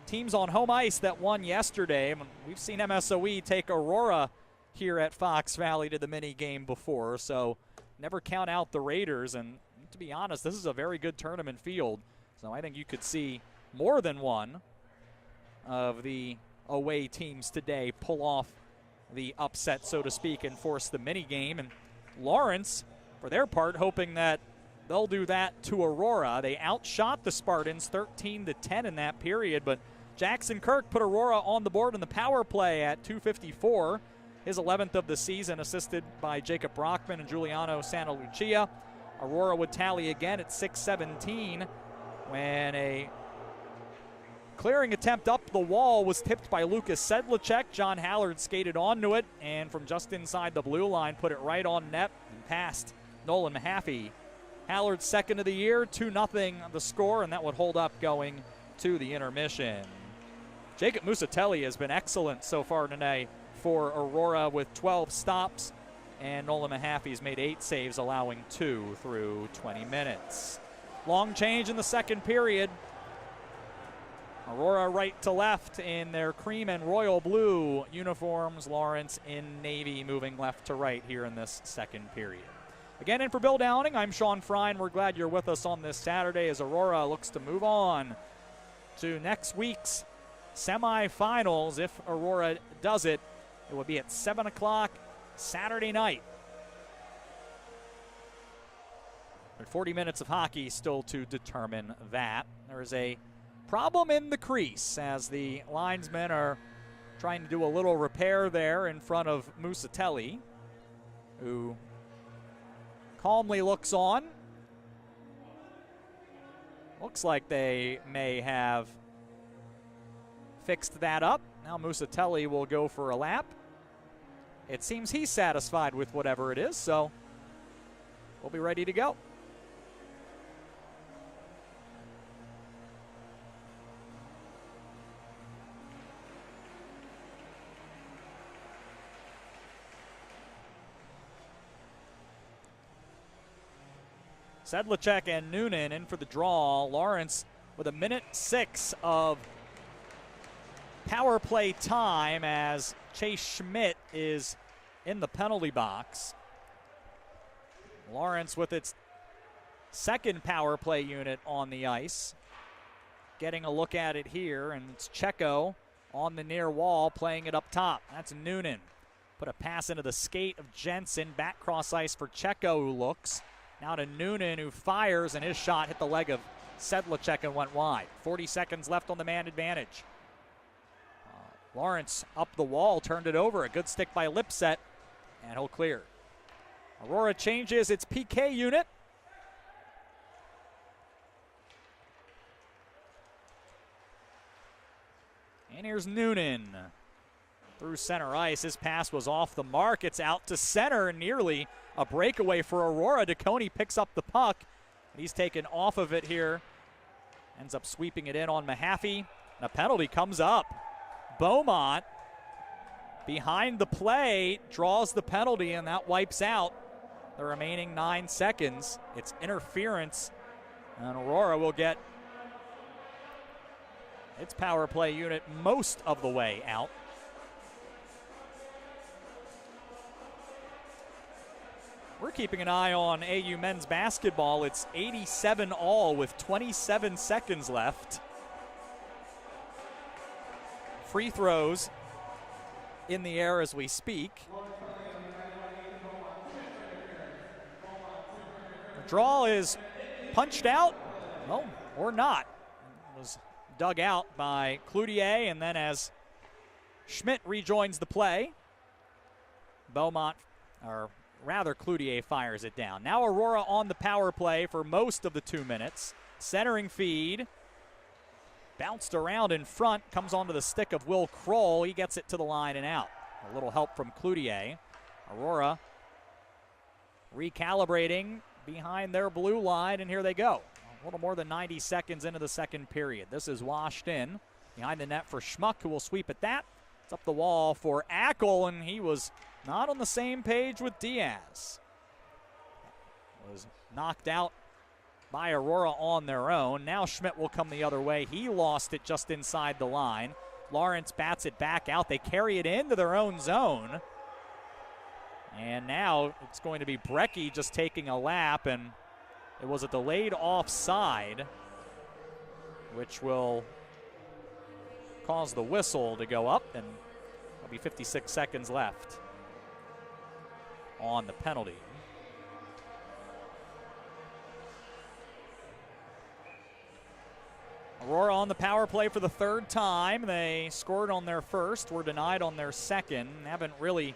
teams on home ice that won yesterday. We've seen MSOE take Aurora here at Fox Valley to the mini game before, so never count out the Raiders. And to be honest, this is a very good tournament field, so I think you could see more than one of the away teams today pull off the upset, so to speak, and force the mini game. And Lawrence, for their part, hoping that they'll do that to Aurora. They outshot the Spartans 13-10 in that period, but Jackson Kirk put Aurora on the board in the power play at 2:54, his 11th of the season, assisted by Jacob Brockman and Giuliano Santa Lucia. Aurora would tally again at 6:17 when a clearing attempt up the wall was tipped by Lucas Sedlacek. John Hallard skated onto it and from just inside the blue line put it right on net and past Nolan Mahaffey. Hallard's second of the year, 2-0 the score, and that would hold up going to the intermission. Jacob Musatelli has been excellent so far today for Aurora with 12 stops, and Nolan Mahaffey's made 8 saves, allowing 2 through 20 minutes. Long change in the second period. Aurora right to left in their cream and royal blue uniforms. Lawrence in navy moving left to right here in this second period. Again, in for Bill Downing, I'm Sean Fry, and we're glad you're with us on this Saturday as Aurora looks to move on to next week's semifinals. If Aurora does it, it will be at 7 o'clock Saturday night. But 40 minutes of hockey still to determine that. There is a problem in the crease as the linesmen are trying to do a little repair there in front of Musatelli, who calmly looks on. Looks like they may have fixed that up. Now Musatelli will go for a lap. It seems he's satisfied with whatever it is, so we'll be ready to go. Sedlacek and Noonan in for the draw. Lawrence with 1:06 of power play time as Chase Schmidt is in the penalty box. Lawrence with its second power play unit on the ice. Getting a look at it here, and it's Checo on the near wall, playing it up top. That's Noonan. Put a pass into the skate of Jensen. Back cross ice for Checo, who looks. Now to Noonan, who fires, and his shot hit the leg of Sedlacek and went wide. 40 seconds left on the man advantage. Lawrence up the wall, turned it over. A good stick by Lipset, and he'll clear. Aurora changes its PK unit. And here's Noonan. Through center ice, his pass was off the mark. It's out to center, nearly a breakaway for Aurora. DeConey picks up the puck. He's taken off of it here. Ends up sweeping it in on Mahaffey. And a penalty comes up. Beaumont, behind the play, draws the penalty, and that wipes out the remaining 9 seconds. It's interference, and Aurora will get its power play unit most of the way out. We're keeping an eye on AU men's basketball. It's 87-all with 27 seconds left. Free throws in the air as we speak. The draw is punched out, well, or not. It was dug out by Cloutier, and then as Schmidt rejoins the play, Beaumont, or rather Cloutier, fires it down. Now Aurora on the power play for most of the 2 minutes. Centering feed. Bounced around in front, comes onto the stick of Will Kroll. He gets it to the line and out. A little help from Cloutier. Aurora recalibrating behind their blue line, and here they go. A little more than 90 seconds into the second period. This is washed in behind the net for Schmuck, who will sweep at that. It's up the wall for Ackle, and he was not on the same page with Diaz. Was knocked out by Aurora on their own. Now Schmidt will come the other way. He lost it just inside the line. Lawrence bats it back out. They carry it into their own zone. And now it's going to be Brecky just taking a lap, and it was a delayed offside, which will cause the whistle to go up, and there'll be 56 seconds left on the penalty. Aurora on the power play for the third time. They scored on their first, were denied on their second. Haven't really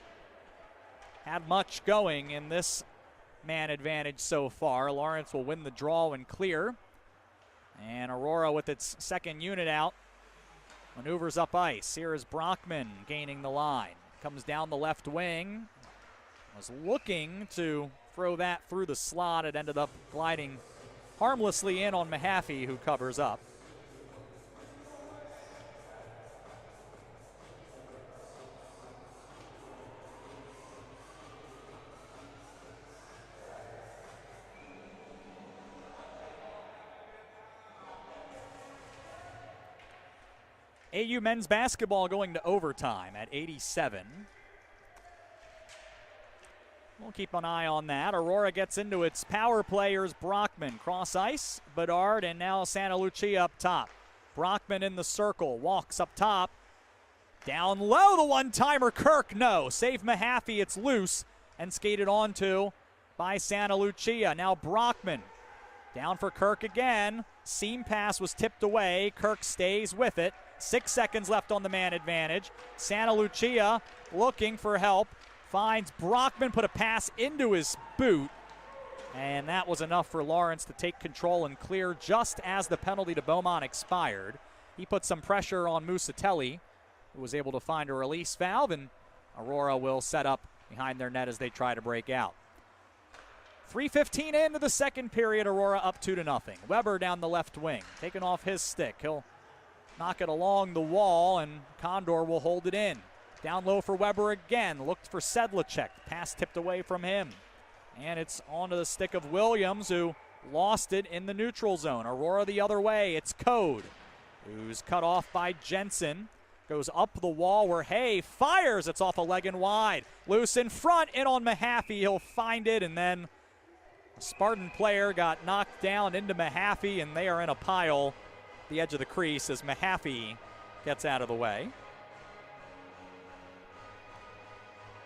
had much going in this man advantage so far. Lawrence will win the draw and clear. And Aurora, with its second unit out, maneuvers up ice. Here is Brockman gaining the line. Comes down the left wing. Was looking to throw that through the slot. It ended up gliding harmlessly in on Mahaffey, who covers up. AU men's basketball going to overtime at 87. We'll keep an eye on that. Aurora gets into its power players. Brockman, cross ice, Bedard, and now Santa Lucia up top. Brockman in the circle, walks up top. Down low, the one-timer, Kirk, no. Save Mahaffey, it's loose, and skated onto by Santa Lucia. Now Brockman, down for Kirk again. Seam pass was tipped away. Kirk stays with it. 6 seconds left on the man advantage. Santa Lucia looking for help. Finds Brockman, put a pass into his boot. And that was enough for Lawrence to take control and clear just as the penalty to Beaumont expired. He put some pressure on Musatelli, who was able to find a release valve, and Aurora will set up behind their net as they try to break out. 3:15 into the second period. Aurora up 2-0. Weber down the left wing, taking off his stick. He'll knock it along the wall, and Condor will hold it in. Down low for Weber again. Looked for Sedlacek. Pass tipped away from him. And it's onto the stick of Williams, who lost it in the neutral zone. Aurora the other way. It's Code, who's cut off by Jensen. Goes up the wall where Hay fires. It's off a leg and wide. Loose in front, in on Mahaffey. He'll find it, and then a Spartan player got knocked down into Mahaffey, and they are in a pile at the edge of the crease as Mahaffey gets out of the way.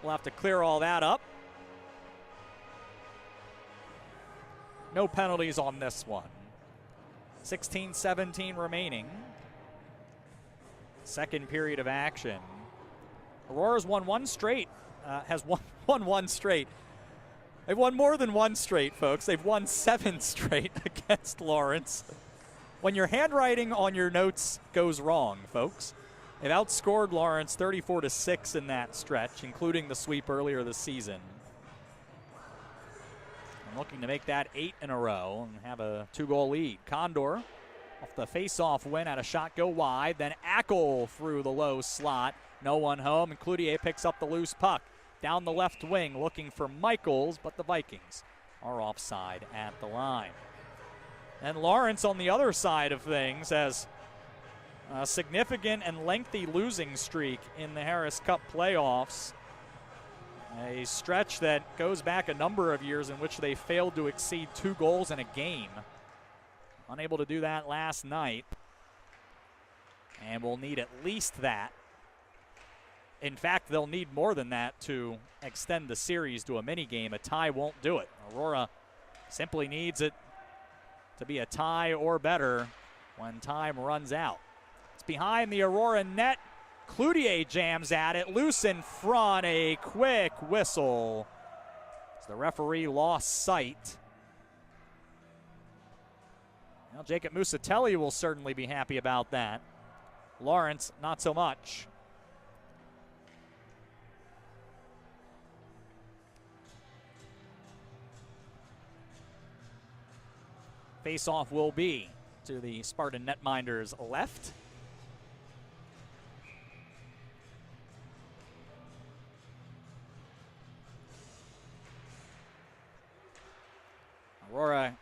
will have to clear all that up. No penalties on this one. 16-17 remaining. Second period of action. Aurora's won one straight, has won one straight. They've won more than one straight, folks. They've won 7 straight against Lawrence. When your handwriting on your notes goes wrong, folks, they've outscored Lawrence 34-6 in that stretch, including the sweep earlier this season. And looking to make that 8 in a row and have a 2-goal lead. Condor off the face-off win, had a shot go wide, then Ackle through the low slot. No one home, and Cloutier picks up the loose puck. Down the left wing looking for Michaels, but the Vikings are offside at the line. And Lawrence on the other side of things has a significant and lengthy losing streak in the Harris Cup playoffs. A stretch that goes back a number of years in which they failed to exceed 2 goals in a game. Unable to do that last night. And will need at least that. In fact, they'll need more than that to extend the series to a mini game. A tie won't do it. Aurora simply needs it to be a tie or better when time runs out. It's behind the Aurora net. Cloutier jams at it, loose in front, a quick whistle as the referee lost sight. Well, Jacob Musatelli will certainly be happy about that. Lawrence, not so much. Face-off will be to the Spartan netminders' left. Aurora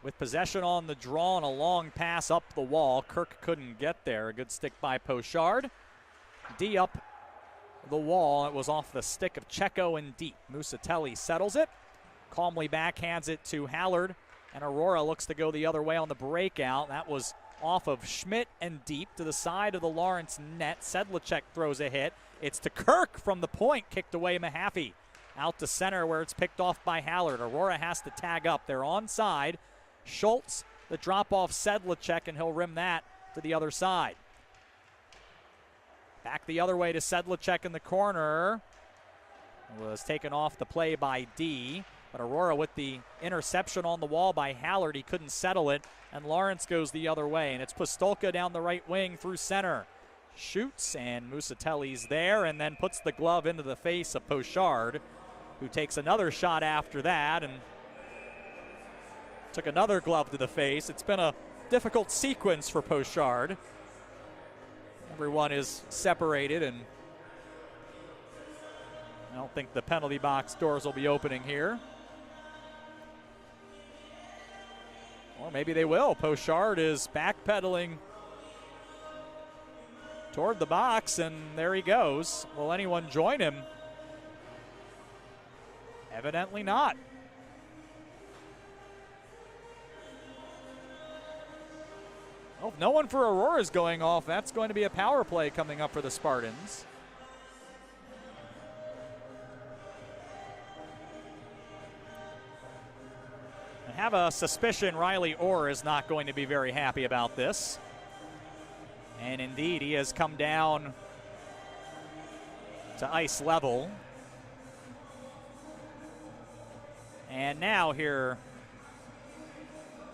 with possession on the draw and a long pass up the wall. Kirk couldn't get there. A good stick by Pochard. D up the wall. It was off the stick of Checo and deep. Musatelli settles it. Calmly backhands it to Hallard. And Aurora looks to go the other way on the breakout. That was off of Schmidt and deep to the side of the Lawrence net. Sedlacek throws a hit. It's to Kirk from the point. Kicked away Mahaffey. Out to center where it's picked off by Hallard. Aurora has to tag up. They're onside. Schultz, the drop off Sedlacek, and he'll rim that to the other side. Back the other way to Sedlacek in the corner. It was taken off the play by D. But Aurora with the interception on the wall by Hallard. He couldn't settle it, and Lawrence goes the other way. And it's Pistolka down the right wing through center. Shoots, and Musatelli's there, and then puts the glove into the face of Pochard, who takes another shot after that, and took another glove to the face. It's been a difficult sequence for Pochard. Everyone is separated, and I don't think the penalty box doors will be opening here. Or maybe they will. Pochard is backpedaling toward the box, and there he goes. Will anyone join him? Evidently not. Well, if no one for Aurora is going off, that's going to be a power play coming up for the Spartans. I have a suspicion Riley Orr is not going to be very happy about this. And indeed, he has come down to ice level. And now here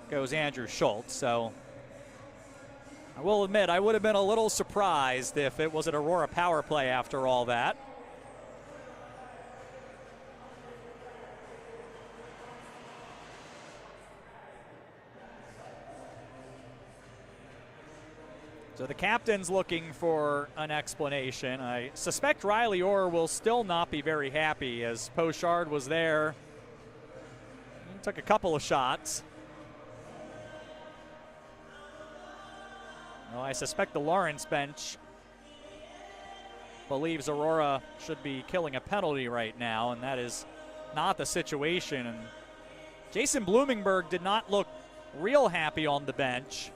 goes Andrew Schultz. So I will admit, I would have been a little surprised if it was an Aurora power play after all that. So the captain's looking for an explanation. I suspect Riley Orr will still not be very happy, as Pochard was there. He took a couple of shots. Well, I suspect the Lawrence bench believes Aurora should be killing a penalty right now, and that is not the situation. And Jason Blumenberg did not look real happy on the bench.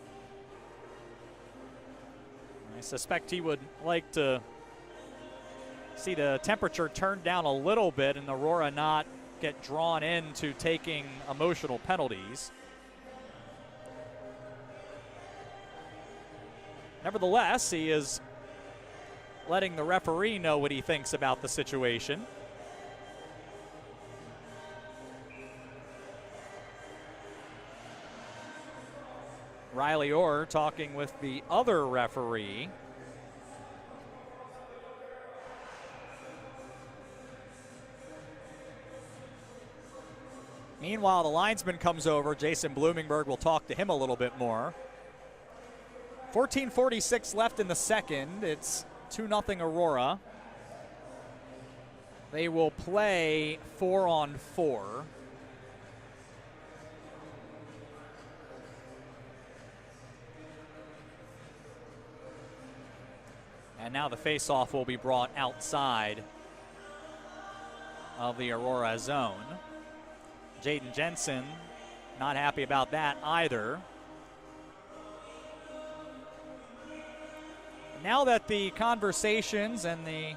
I suspect he would like to See the temperature turn down a little bit and Aurora not get drawn into taking emotional penalties. Nevertheless, he is letting the referee know what he thinks about the situation. Riley Orr talking with the other referee. Meanwhile, the linesman comes over. Jason Blumenberg will talk to him a little bit more. 14:46 left in the second. It's 2-0 Aurora. They will play 4-on-4. And now the face-off will be brought outside of the Aurora zone. Jaden Jensen not happy about that either. Now that the conversations and the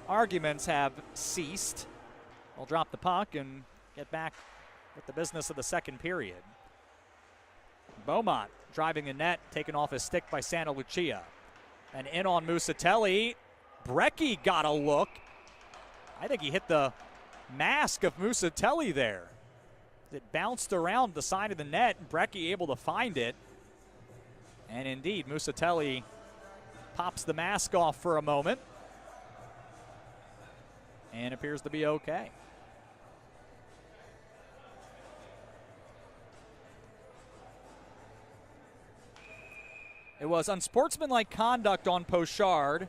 arguments have ceased, we'll drop the puck and get back with the business of the second period. Beaumont driving the net, taken off his stick by Santa Lucia. And in on Musatelli. Brecky got a look. I think he hit the mask of Musatelli there. It bounced around the side of the net. Brecky able to find it. And indeed, Musatelli pops the mask off for a moment and appears to be okay. It was unsportsmanlike conduct on Pochard.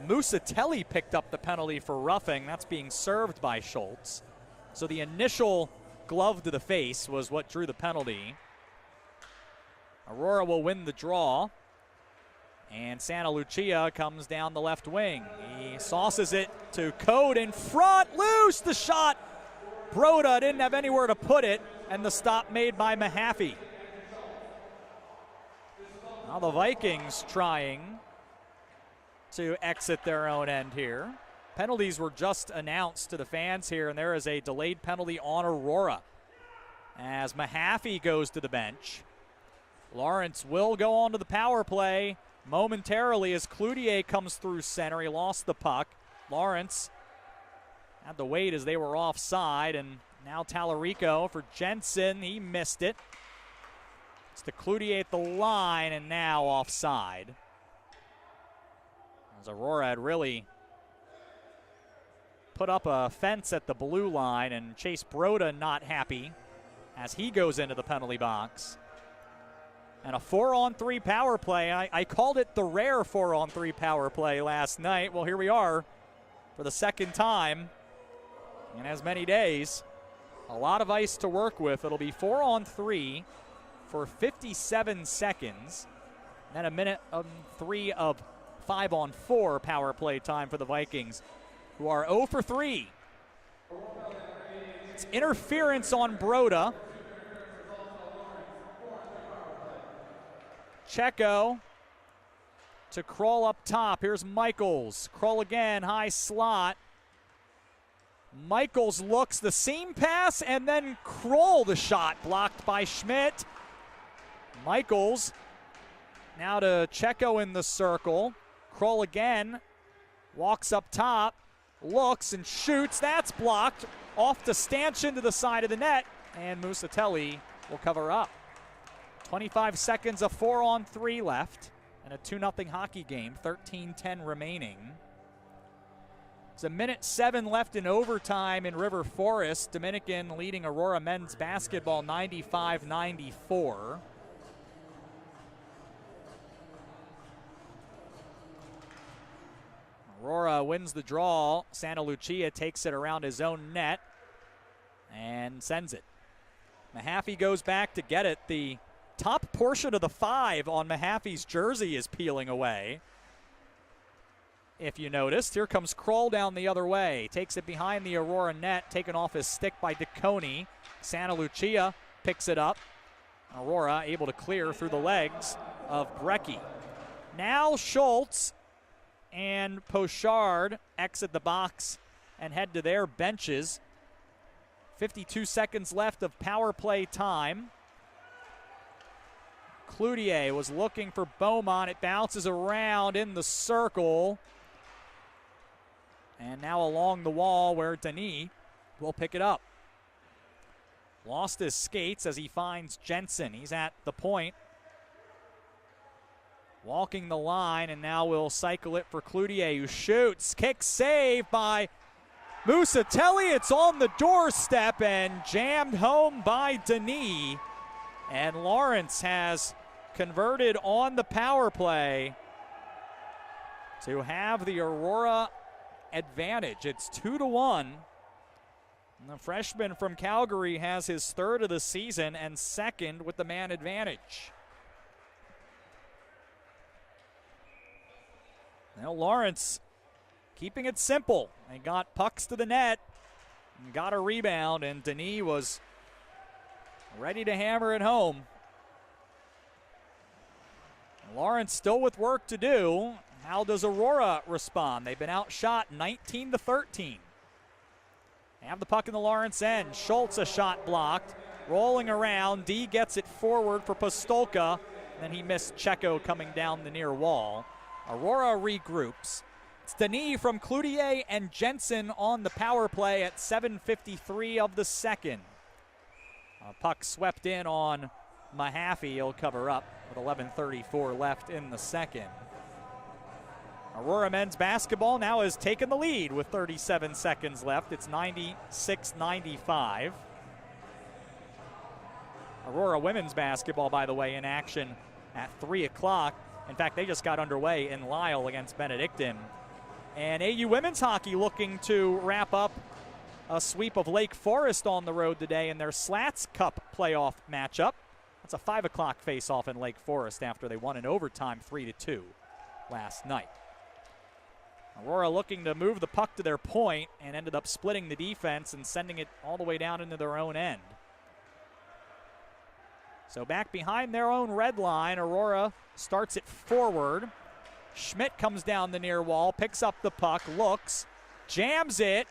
Musatelli picked up the penalty for roughing. That's being served by Schultz. So the initial glove to the face was what drew the penalty. Aurora will win the draw. And Santa Lucia comes down the left wing. He sauces it to Code in front. Loose the shot. Broda didn't have anywhere to put it. And the stop made by Mahaffey. Now the Vikings trying to exit their own end here. Penalties were just announced to the fans here, and there is a delayed penalty on Aurora as Mahaffey goes to the bench. Lawrence will go on to the power play momentarily as Cloutier comes through center. He lost the puck. Lawrence had to wait as they were offside, and now Tallarico for Jensen. He missed it. It's to Cloutier at the line, and now offside. As Aurora had really put up a fence at the blue line, and Chase Broda not happy as he goes into the penalty box. And a 4-on-3 power play. I called it the rare 4-on-3 power play last night. Well, here we are for the second time in as many days. A lot of ice to work with. It'll be 4-on-3 for 57 seconds. Then a minute of 3 of 5-on-4 power play time for the Vikings, who are 0 for 3. It's interference on Broda. Checo to crawl up top. Here's Michaels. Crawl again, high slot. Michaels looks the seam pass and then Kroll the shot blocked by Schmidt. Michaels now to Checo in the circle. Kroll again, walks up top, looks and shoots. That's blocked. Off to Stanchion to the side of the net, and Musatelli will cover up. 25 seconds of 4-on-3 left, and a 2-0 hockey game, 13:10 remaining. It's a minute 7 left in overtime in River Forest. Dominican leading Aurora men's basketball 95-94. Aurora wins the draw. Santa Lucia takes it around his own net and sends it. Mahaffey goes back to get it. The top portion of the 5 on Mahaffey's jersey is peeling away. If you noticed, here comes Kroll down the other way. Takes it behind the Aurora net, taken off his stick by DeConey. Santa Lucia picks it up. Aurora able to clear through the legs of Brecky. Now Schultz and Pochard exit the box and head to their benches. 52 seconds left of power play time. Cloutier was looking for Beaumont. It bounces around in the circle. And now along the wall where Denis will pick it up. Lost his skates as he finds Jensen. He's at the point. Walking the line, and now we'll cycle it for Cloutier, who shoots. Kick save by Musatelli. It's on the doorstep and jammed home by Denis. And Lawrence has converted on the power play to have the Aurora advantage. It's 2-1. And the freshman from Calgary has his third of the season and second with the man advantage. Now Lawrence keeping it simple. They got pucks to the net and got a rebound, and Denis was ready to hammer it home. Lawrence still with work to do. How does Aurora respond? They've been outshot 19-13. They have the puck in the Lawrence end. Schultz a shot blocked. Rolling around. D gets it forward for Pastolka. Then he missed Checo coming down the near wall. Aurora regroups. It's Denis from Cloutier and Jensen on the power play at 7:53 of the second. A puck swept in on Mahaffey. He'll cover up with 11:34 left in the second. Aurora men's basketball now has taken the lead with 37 seconds left. It's 96-95. Aurora women's basketball, by the way, in action at 3 o'clock. In fact, they just got underway in Lisle against Benedictine. And AU women's hockey looking to wrap up a sweep of Lake Forest on the road today in their Slats Cup playoff matchup. That's a 5 o'clock face-off in Lake Forest after they won in overtime 3-2 last night. Aurora looking to move the puck to their point and ended up splitting the defense and sending it all the way down into their own end. So back behind their own red line, Aurora starts it forward. Schmidt comes down the near wall, picks up the puck, looks, jams it,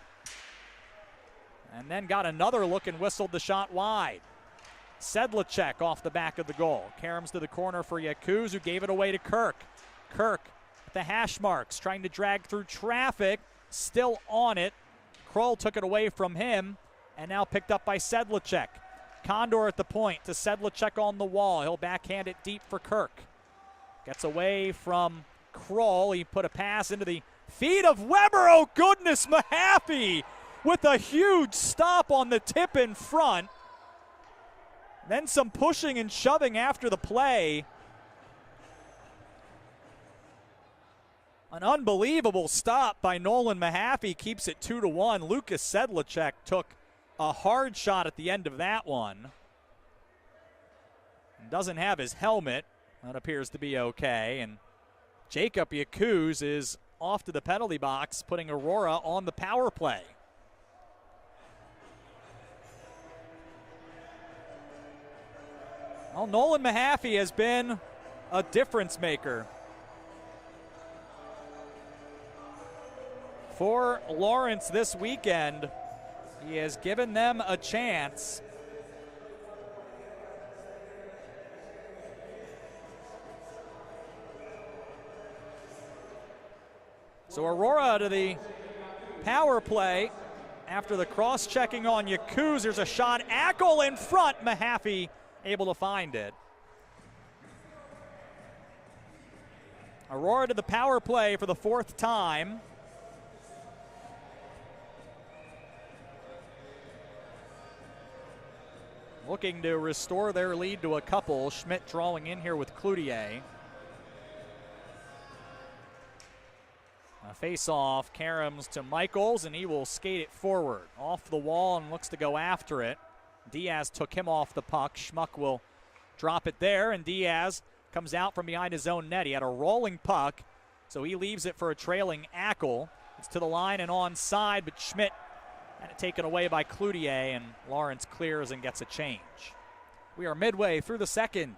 and then got another look and whistled the shot wide. Sedlacek off the back of the goal. Karams to the corner for Yakuz, who gave it away to Kirk. Kirk at the hash marks, trying to drag through traffic, still on it. Kroll took it away from him, and now picked up by Sedlacek. Condor at the point to Sedlacek on the wall. He'll backhand it deep for Kirk. Gets away from Kroll. He put a pass into the feet of Weber. Oh, goodness, Mahaffey with a huge stop on the tip in front. Then some pushing and shoving after the play. An unbelievable stop by Nolan Mahaffey keeps it 2-1. Lucas Sedlacek took a hard shot at the end of that one. Doesn't have his helmet. That appears to be okay. And Jacob Yakuz is off to the penalty box, putting Aurora on the power play. Well, Nolan Mahaffey has been a difference maker for Lawrence this weekend. He has given them a chance. So Aurora to the power play after the cross-checking on Yakuz. There's a shot. Ackle in front. Mahaffey able to find it. Aurora to the power play for the fourth time. Looking to restore their lead to a couple. Schmidt drawing in here with Cloutier. A face-off, Karams to Michaels, and he will skate it forward. Off the wall and looks to go after it. Diaz took him off the puck. Schmuck will drop it there, and Diaz comes out from behind his own net. He had a rolling puck, so he leaves it for a trailing Ackle. It's to the line and onside, but Schmidt had it taken away by Cloutier, and Lawrence clears and gets a change. We are midway through the second,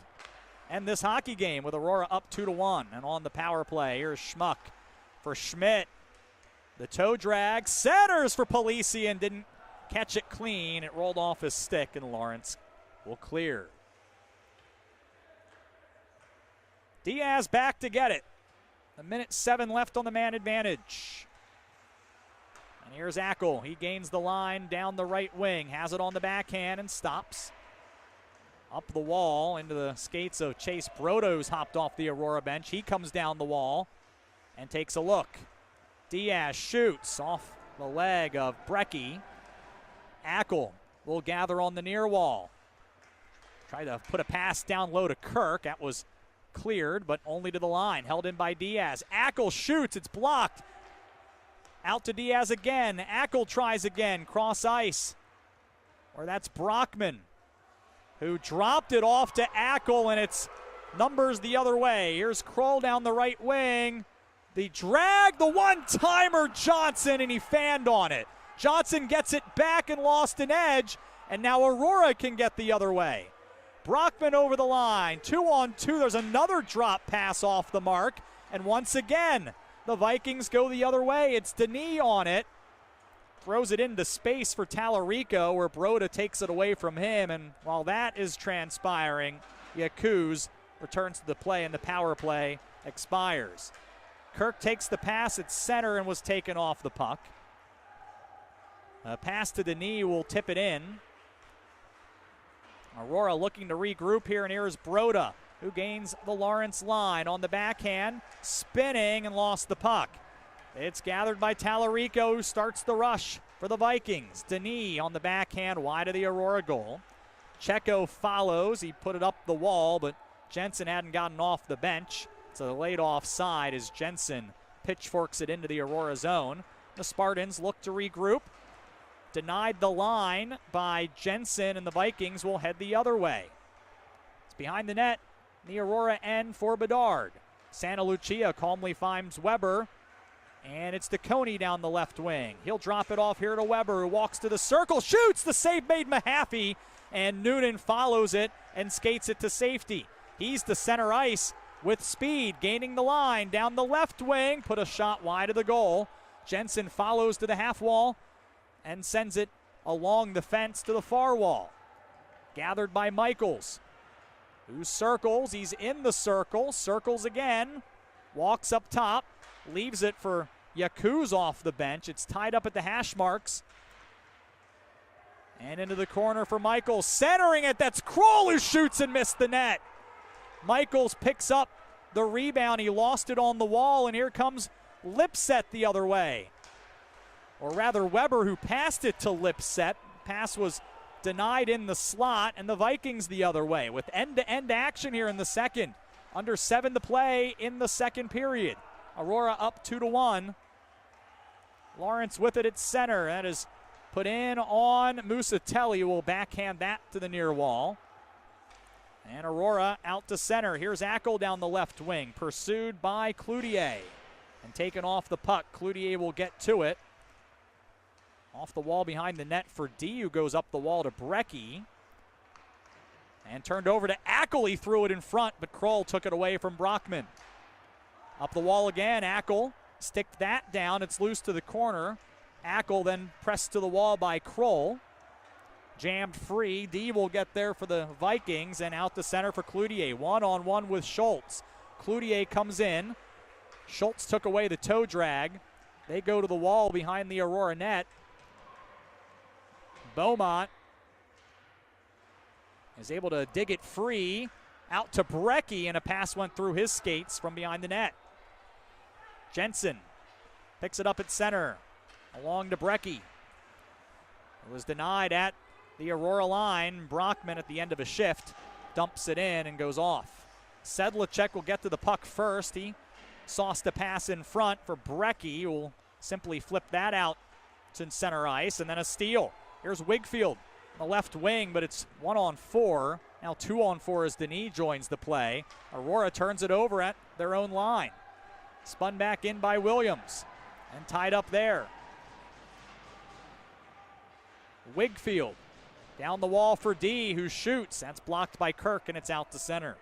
and this hockey game with Aurora up 2-1, and on the power play, here's Schmuck for Schmidt. The toe drag, centers for Polisi and didn't catch it clean. It rolled off his stick, and Lawrence will clear. Diaz back to get it. 1:07 left on the man advantage. And here's Ackel. He gains the line down the right wing, has it on the backhand and stops. Up the wall into the skates of Chase Brodo, who's hopped off the Aurora bench. He comes down the wall and takes a look. Diaz shoots off the leg of Brecky. Ackel will gather on the near wall. Try to put a pass down low to Kirk. That was cleared, but only to the line. Held in by Diaz. Ackel shoots. It's blocked. Out to Diaz again. Ackel tries again. Cross ice. Or that's Brockman, who dropped it off to Ackel, and it's numbers the other way. Here's Kroll down the right wing. The drag, the one-timer Johnson, and he fanned on it. Johnson gets it back and lost an edge, and now Aurora can get the other way. Brockman over the line, 2-on-2. There's another drop pass off the mark, and once again, the Vikings go the other way. It's Denis on it. Throws it into space for Tallarico, where Broda takes it away from him, and while that is transpiring, Yakuz returns to the play, and the power play expires. Kirk takes the pass at center and was taken off the puck. A pass to Denis will tip it in. Aurora looking to regroup here, and here's Broda, who gains the Lawrence line on the backhand, spinning and lost the puck. It's gathered by Tallarico, who starts the rush for the Vikings. Denis on the backhand, wide of the Aurora goal. Checo follows. He put it up the wall, but Jensen hadn't gotten off the bench. So the laid offside as Jensen pitchforks it into the Aurora zone. The Spartans look to regroup. Denied the line by Jensen, and the Vikings will head the other way. It's behind the net, the Aurora end for Bedard. Santa Lucia calmly finds Weber, and it's DeConey down the left wing. He'll drop it off here to Weber, who walks to the circle, shoots, the save made Mahaffey, and Noonan follows it and skates it to safety. He's to center ice with speed, gaining the line down the left wing, put a shot wide of the goal. Jensen follows to the half wall and sends it along the fence to the far wall. Gathered by Michaels, who circles. He's in the circle, circles again, walks up top, leaves it for Yakuz off the bench. It's tied up at the hash marks. And into the corner for Michaels, centering it. That's Kroll, who shoots and missed the net. Michaels picks up the rebound. He lost it on the wall, and here comes Lipset the other way. Or rather, Weber, who passed it to Lipset. Pass was denied in the slot, and the Vikings the other way with end-to-end action here in the second. Under 7 to play in the second period. Aurora up 2-1. Lawrence with it at center. That is put in on Musatelli, who will backhand that to the near wall. And Aurora out to center. Here's Ackel down the left wing, pursued by Cloutier. And taken off the puck. Cloutier will get to it. Off the wall behind the net for D, who goes up the wall to Brecky. And turned over to Ackel. He threw it in front, but Kroll took it away from Brockman. Up the wall again, Ackel sticked that down. It's loose to the corner. Ackel then pressed to the wall by Kroll. Jammed free. D will get there for the Vikings, and out to center for Cloutier. One-on-one with Schultz. Cloutier comes in. Schultz took away the toe drag. They go to the wall behind the Aurora net. Beaumont is able to dig it free out to Brecky, and a pass went through his skates from behind the net. Jensen picks it up at center, along to Brecky. It was denied at the Aurora line. Brockman at the end of a shift dumps it in and goes off. Sedlacek will get to the puck first. He sauced a pass in front for Brecky, who will simply flip that out to center ice, and then a steal. Here's Wigfield on the left wing, but it's 1-on-4. Now 2-on-4 as Denis joins the play. Aurora turns it over at their own line. Spun back in by Williams and tied up there. Wigfield down the wall for D, who shoots. That's blocked by Kirk, and it's out to center.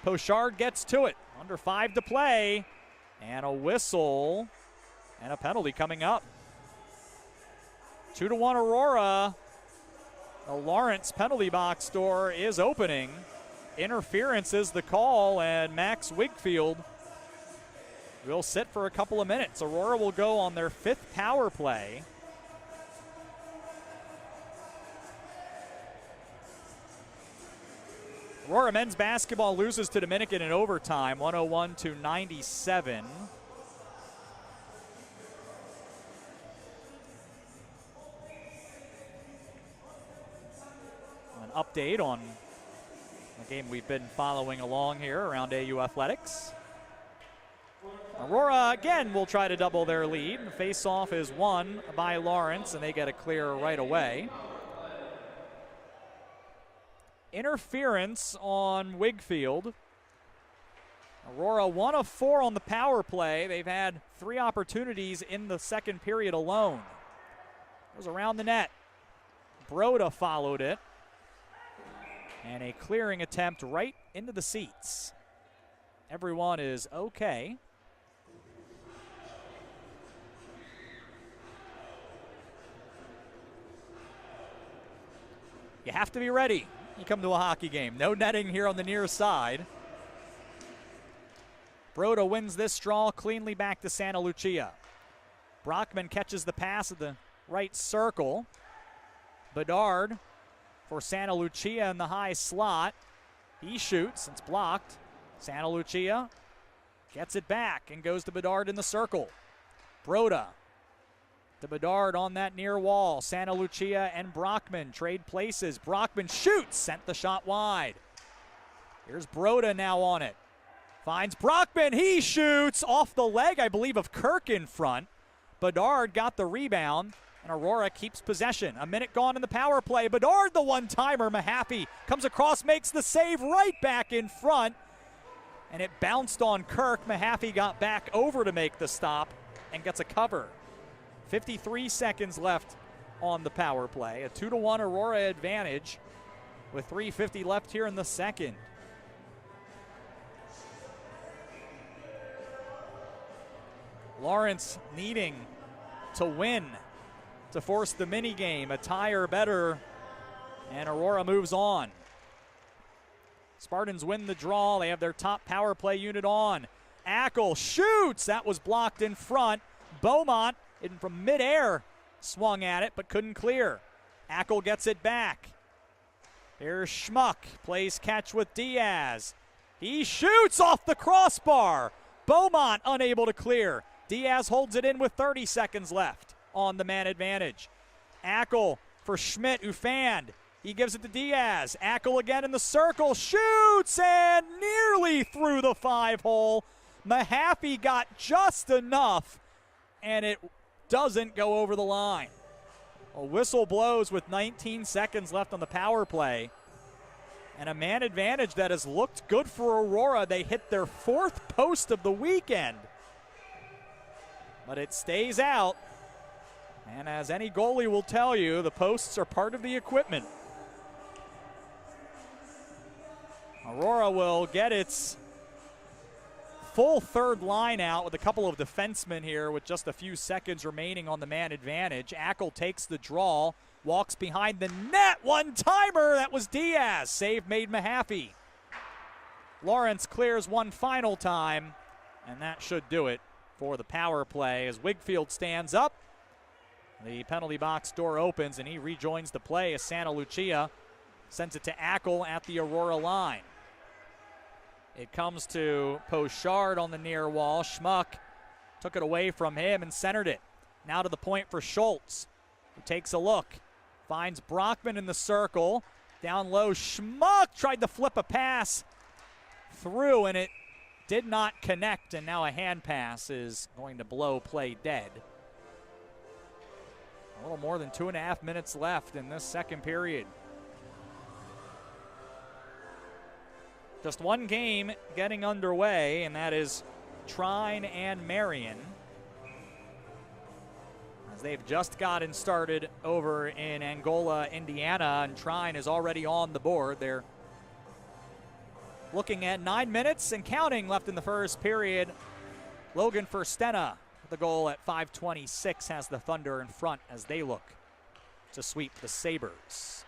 Pochard gets to it. Under 5 to play. And a whistle And a penalty coming up. 2-1 Aurora. The Lawrence penalty box door is opening. Interference is the call, and Max Wigfield will sit for a couple of minutes. Aurora will go on their 5th power play. Aurora men's basketball loses to Dominican in overtime, 101-97. An update on the game we've been following along here around AU Athletics. Aurora again will try to double their lead. The face-off is won by Lawrence, and they get a clear right away. Interference on Wigfield. Aurora 1 of 4 on the power play. They've had 3 opportunities in the second period alone. It was around the net. Broda followed it. And a clearing attempt right into the seats. Everyone is okay. You have to be ready. You come to a hockey game. No netting here on the near side. Broda wins this draw cleanly back to Santa Lucia. Brockman catches the pass at the right circle. Bedard for Santa Lucia in the high slot. He shoots. It's blocked. Santa Lucia gets it back and goes to Bedard in the circle. Broda to Bedard on that near wall. Santa Lucia and Brockman trade places. Brockman shoots, sent the shot wide. Here's Broda now on it. Finds Brockman, he shoots off the leg, I believe, of Kirk in front. Bedard got the rebound, and Aurora keeps possession. A minute gone in the power play. Bedard, the one-timer. Mahaffey comes across, makes the save right back in front, and it bounced on Kirk. Mahaffey got back over to make the stop and gets a cover. 53 seconds left on the power play. A 2-1 Aurora advantage with 3:50 left here in the second. Lawrence needing to win to force the mini game. A tie or better, and Aurora moves on. Spartans win the draw. They have their top power play unit on. Ackle shoots. That was blocked in front. Beaumont in from midair swung at it but couldn't clear. Ackle gets it back. Here's Schmuck. Plays catch with Diaz. He shoots off the crossbar. Beaumont unable to clear. Diaz holds it in with 30 seconds left on the man advantage. Ackle for Schmidt, Ufand. He gives it to Diaz. Ackle again in the circle. Shoots and nearly through the 5-hole. Mahaffey got just enough, and it doesn't go over the line. A whistle blows with 19 seconds left on the power play. And a man advantage that has looked good for Aurora. They hit their 4th post of the weekend. But it stays out. And as any goalie will tell you, the posts are part of the equipment. Aurora will get its full third line out with a couple of defensemen here with just a few seconds remaining on the man advantage. Ackle takes the draw, walks behind the net. One-timer, that was Diaz. Save made Mahaffey. Lawrence clears one final time, and that should do it for the power play as Wigfield stands up. The penalty box door opens, and he rejoins the play as Santa Lucia sends it to Ackle at the Aurora line. It comes to Pochard on the near wall. Schmuck took it away from him and centered it. Now to the point for Schultz, who takes a look. Finds Brockman in the circle. Down low, Schmuck tried to flip a pass through, and it did not connect, and now a hand pass is going to blow play dead. A little more than 2.5 minutes left in this second period. Just one game getting underway, and that is Trine and Marion, as they've just gotten started over in Angola, Indiana, and Trine is already on the board. They're looking at 9 minutes and counting left in the first period. Logan Furstena, The goal at 5:26 has the Thunder in front as they look to sweep the Sabres.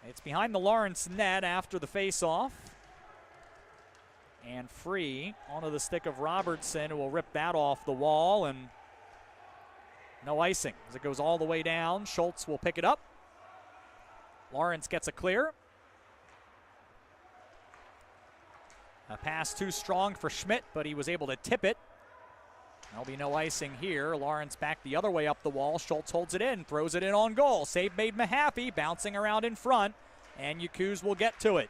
It's behind the Lawrence net after the faceoff. And free onto the stick of Robertson, who will rip that off the wall, and no icing as it goes all the way down. Schultz will pick it up. Lawrence gets a clear. A pass too strong for Schmidt, but he was able to tip it. There'll be no icing here. Lawrence back the other way up the wall. Schultz holds it in, throws it in on goal. Save made Mahaffey, bouncing around in front, and Yakuz will get to it.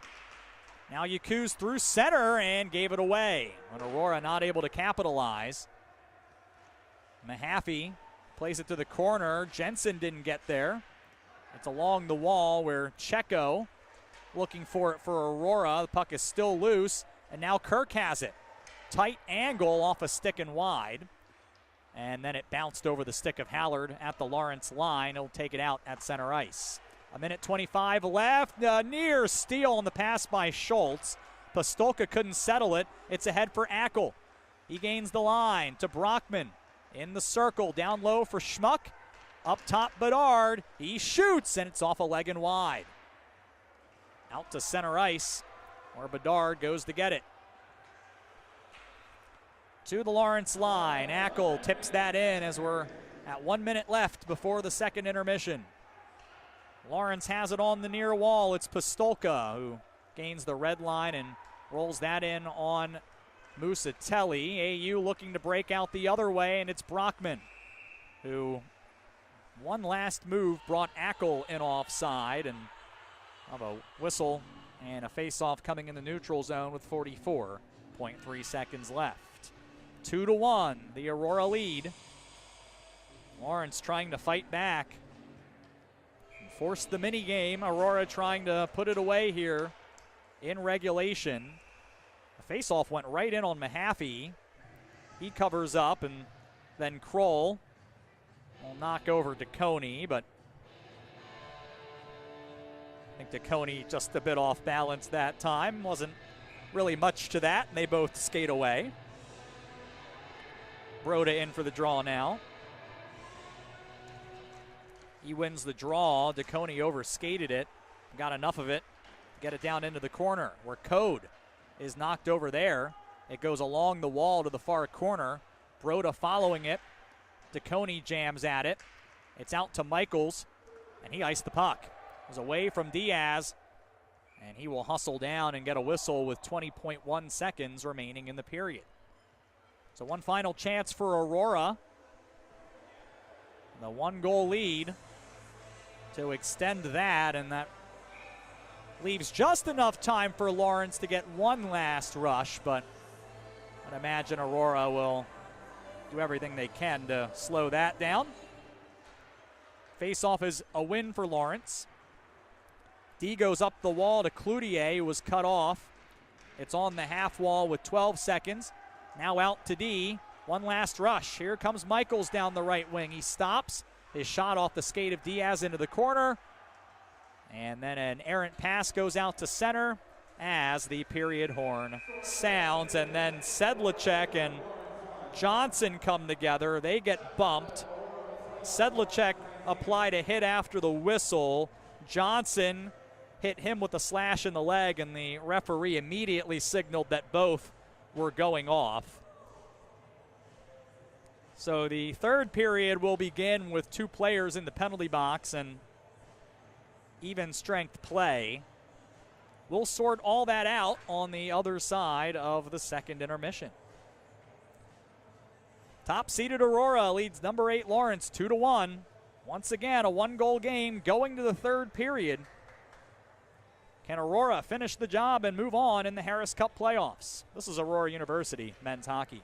Now Yakuz through center and gave it away. And Aurora not able to capitalize. Mahaffey plays it to the corner. Jensen didn't get there. It's along the wall where Checo looking for it for Aurora. The puck is still loose, and now Kirk has it. Tight angle off a stick and wide. And then it bounced over the stick of Hallard at the Lawrence line. He'll take it out at center ice. 1:25 left. Near steal on the pass by Schultz. Pastolka couldn't settle it. It's ahead for Ackel. He gains the line to Brockman. In the circle, down low for Schmuck. Up top, Bedard. He shoots, and it's off a leg and wide. Out to center ice, where Bedard goes to get it. To the Lawrence line. Ackel tips that in as we're at 1 minute left before the second intermission. Lawrence has it on the near wall. It's Pastolka who gains the red line and rolls that in on Musatelli. AU looking to break out the other way, and it's Brockman who one last move brought Ackel in offside, and have a whistle and a face-off coming in the neutral zone with 44.3 seconds left. 2-1, the Aurora lead. Lawrence trying to fight back. Force the mini game. Aurora trying to put it away here in regulation. The face-off went right in on Mahaffey. He covers up, and then Kroll will knock over DeConey, but I think DeConey just a bit off balance that time. Wasn't really much to that, and they both skate away. Broda in for the draw now. He wins the draw. DeConey overskated it, got enough of it to get it down into the corner where Code is knocked over there. It goes along the wall to the far corner. Broda following it. DeConey jams at it. It's out to Michaels, and he iced the puck. It was away from Diaz, and he will hustle down and get a whistle with 20.1 seconds remaining in the period. So one final chance for Aurora. The 1-goal lead to extend that, and that leaves just enough time for Lawrence to get one last rush, but I'd imagine Aurora will do everything they can to slow that down. Face-off is a win for Lawrence. D goes up the wall to Cloutier, who was cut off. It's on the half wall with 12 seconds. Now out to D. One last rush. Here comes Michaels down the right wing. He stops. His shot off the skate of Diaz into the corner. And then an errant pass goes out to center as the period horn sounds. And then Sedlacek and Johnson come together. They get bumped. Sedlacek applied a hit after the whistle. Johnson hit him with a slash in the leg, and the referee immediately signaled that both were going off. So the third period will begin with two players in the penalty box and even strength play. We'll sort all that out on the other side of the second intermission. Top-seeded Aurora leads number 8 Lawrence 2-1. Once again, a 1-goal game going to the third period. Can Aurora finish the job and move on in the Harris Cup playoffs? This is Aurora University men's hockey.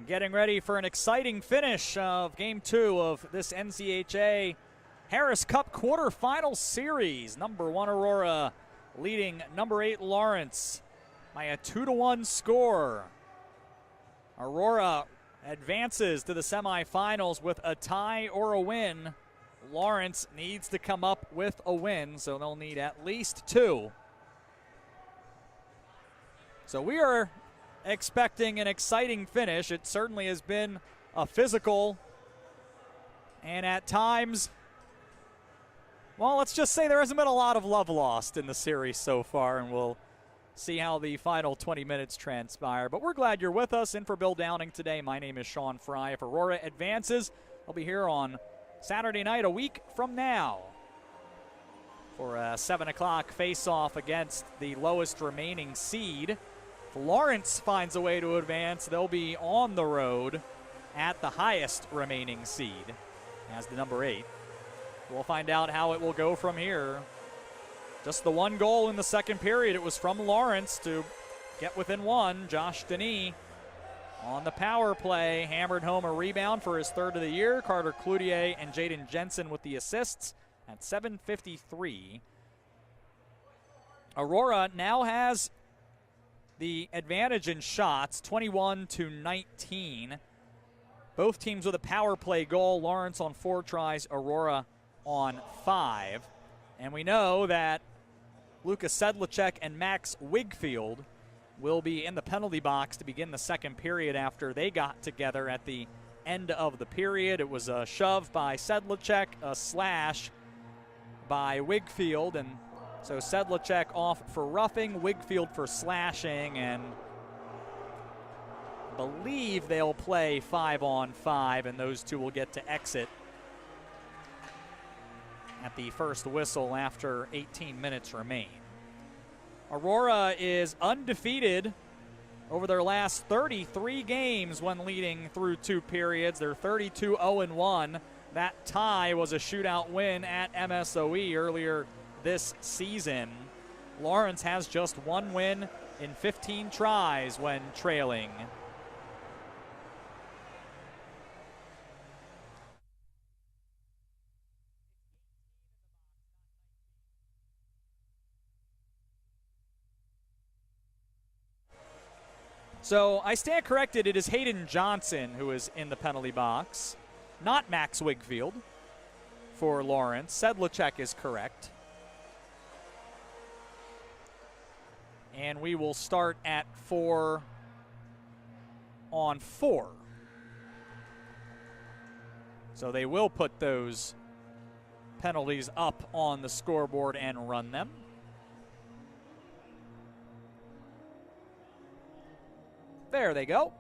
Getting ready for an exciting finish of Game 2 of this NCHA Harris Cup quarterfinal series. Number 1 Aurora leading number 8 Lawrence by a 2-1 score. Aurora advances to the semifinals with a tie or a win. Lawrence needs to come up with a win, so they'll need at least 2. So we are expecting an exciting finish. It certainly has been a physical and at times, well, let's just say there hasn't been a lot of love lost in the series so far, and we'll see how the final 20 minutes transpire. But we're glad you're with us. In for Bill Downing today, my name is Sean Fry. If Aurora advances, I'll be here on Saturday night a week from now for a 7 o'clock face-off against the lowest remaining seed. If Lawrence finds a way to advance, they'll be on the road at the highest remaining seed as the number 8. We'll find out how it will go from here. Just the one goal in the second period. It was from Lawrence to get within 1. Josh Denis on the power play hammered home a rebound for his 3rd of the year. Carter Cloutier and Jaden Jensen with the assists at 7:53. Aurora now has the advantage in shots, 21-19. Both teams with a power play goal. Lawrence on 4 tries, Aurora on 5. And we know that Lucas Sedlacek and Max Wigfield will be in the penalty box to begin the second period after they got together at the end of the period. It was a shove by Sedlacek, a slash by Wigfield, and so Sedlacek off for roughing, Wigfield for slashing, and I believe they'll play 5-on-5, and those two will get to exit at the first whistle after 18 minutes remain. Aurora is undefeated over their last 33 games when leading through 2 periods. They're 32-0-1. That tie was a shootout win at MSOE earlier this season. Lawrence has just 1 win in 15 tries when trailing. So I stand corrected. It is Hayden Johnson who is in the penalty box, not Max Wigfield for Lawrence. Sedlacek is correct. And we will start at 4-on-4. So they will put those penalties up on the scoreboard and run them. There they go.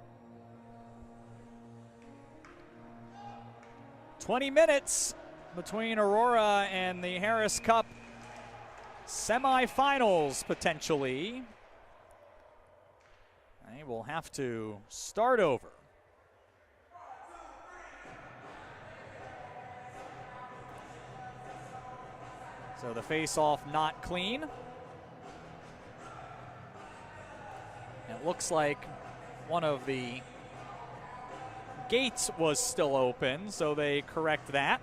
20 minutes between Aurora and the Harris Cup semifinals, potentially. They will have to start over. So the face-off not clean. It looks like one of the gates was still open, so they correct that.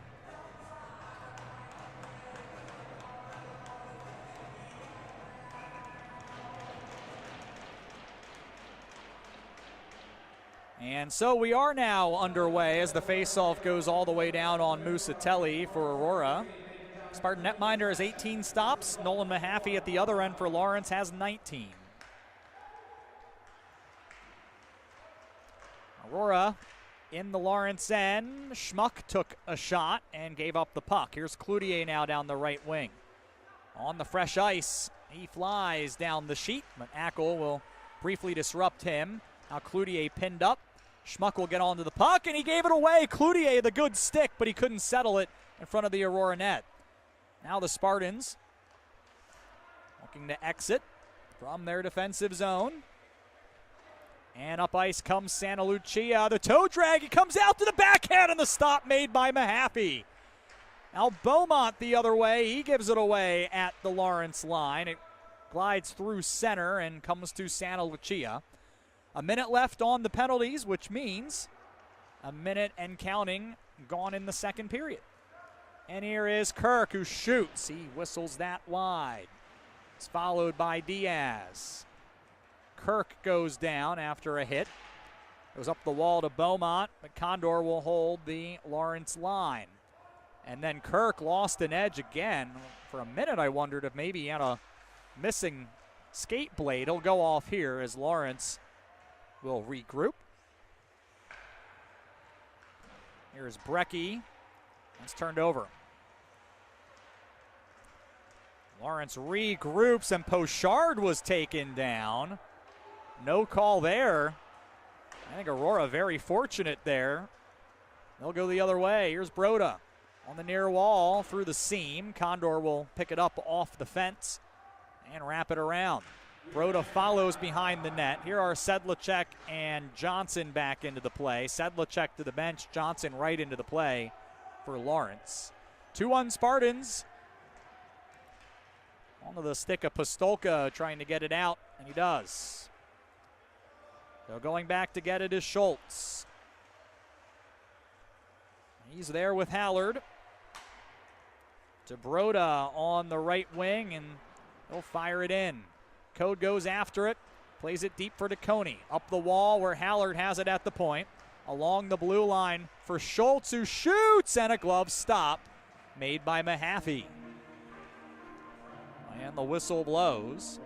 And so we are now underway as the face-off goes all the way down on Musatelli for Aurora. Spartan netminder has 18 stops. Nolan Mahaffey at the other end for Lawrence has 19. Aurora in the Lawrence end. Schmuck took a shot and gave up the puck. Here's Cloutier now down the right wing. On the fresh ice, he flies down the sheet, but Ackle will briefly disrupt him. Now Cloutier pinned up. Schmuck will get onto the puck, and he gave it away. Cloutier, the good stick, but he couldn't settle it in front of the Aurora net. Now the Spartans looking to exit from their defensive zone. And up ice comes Santa Lucia. The toe drag, he comes out to the backhand, and the stop made by Mahaffey. Now Beaumont the other way, he gives it away at the Lawrence line. It glides through center and comes to Santa Lucia. A minute left on the penalties, which means a minute and counting gone in the second period. And here is Kirk, who shoots. He whistles that wide. It's followed by Diaz. Kirk goes down after a hit. Goes up the wall to Beaumont, but Condor will hold the Lawrence line. And then Kirk lost an edge again. For a minute, I wondered if maybe he had a missing skate blade. He'll go off here as Lawrence will regroup. Here's Brecky. It's turned over. Lawrence regroups, and Pochard was taken down. No call there. I think Aurora very fortunate there. They'll go the other way. Here's Broda on the near wall through the seam. Condor will pick it up off the fence and wrap it around. Broda follows behind the net. Here are Sedlacek and Johnson back into the play. Sedlacek to the bench, Johnson right into the play for Lawrence. 2-1 Spartans. Onto the stick of Pistolka trying to get it out, and he does. So going back to get it is Schultz. He's there with Hallard. To Broda on the right wing, and he'll fire it in. Code goes after it, plays it deep for DeConey. Up the wall where Hallard has it at the point. Along the blue line for Schultz, who shoots, and a glove stop made by Mahaffey. And the whistle blows.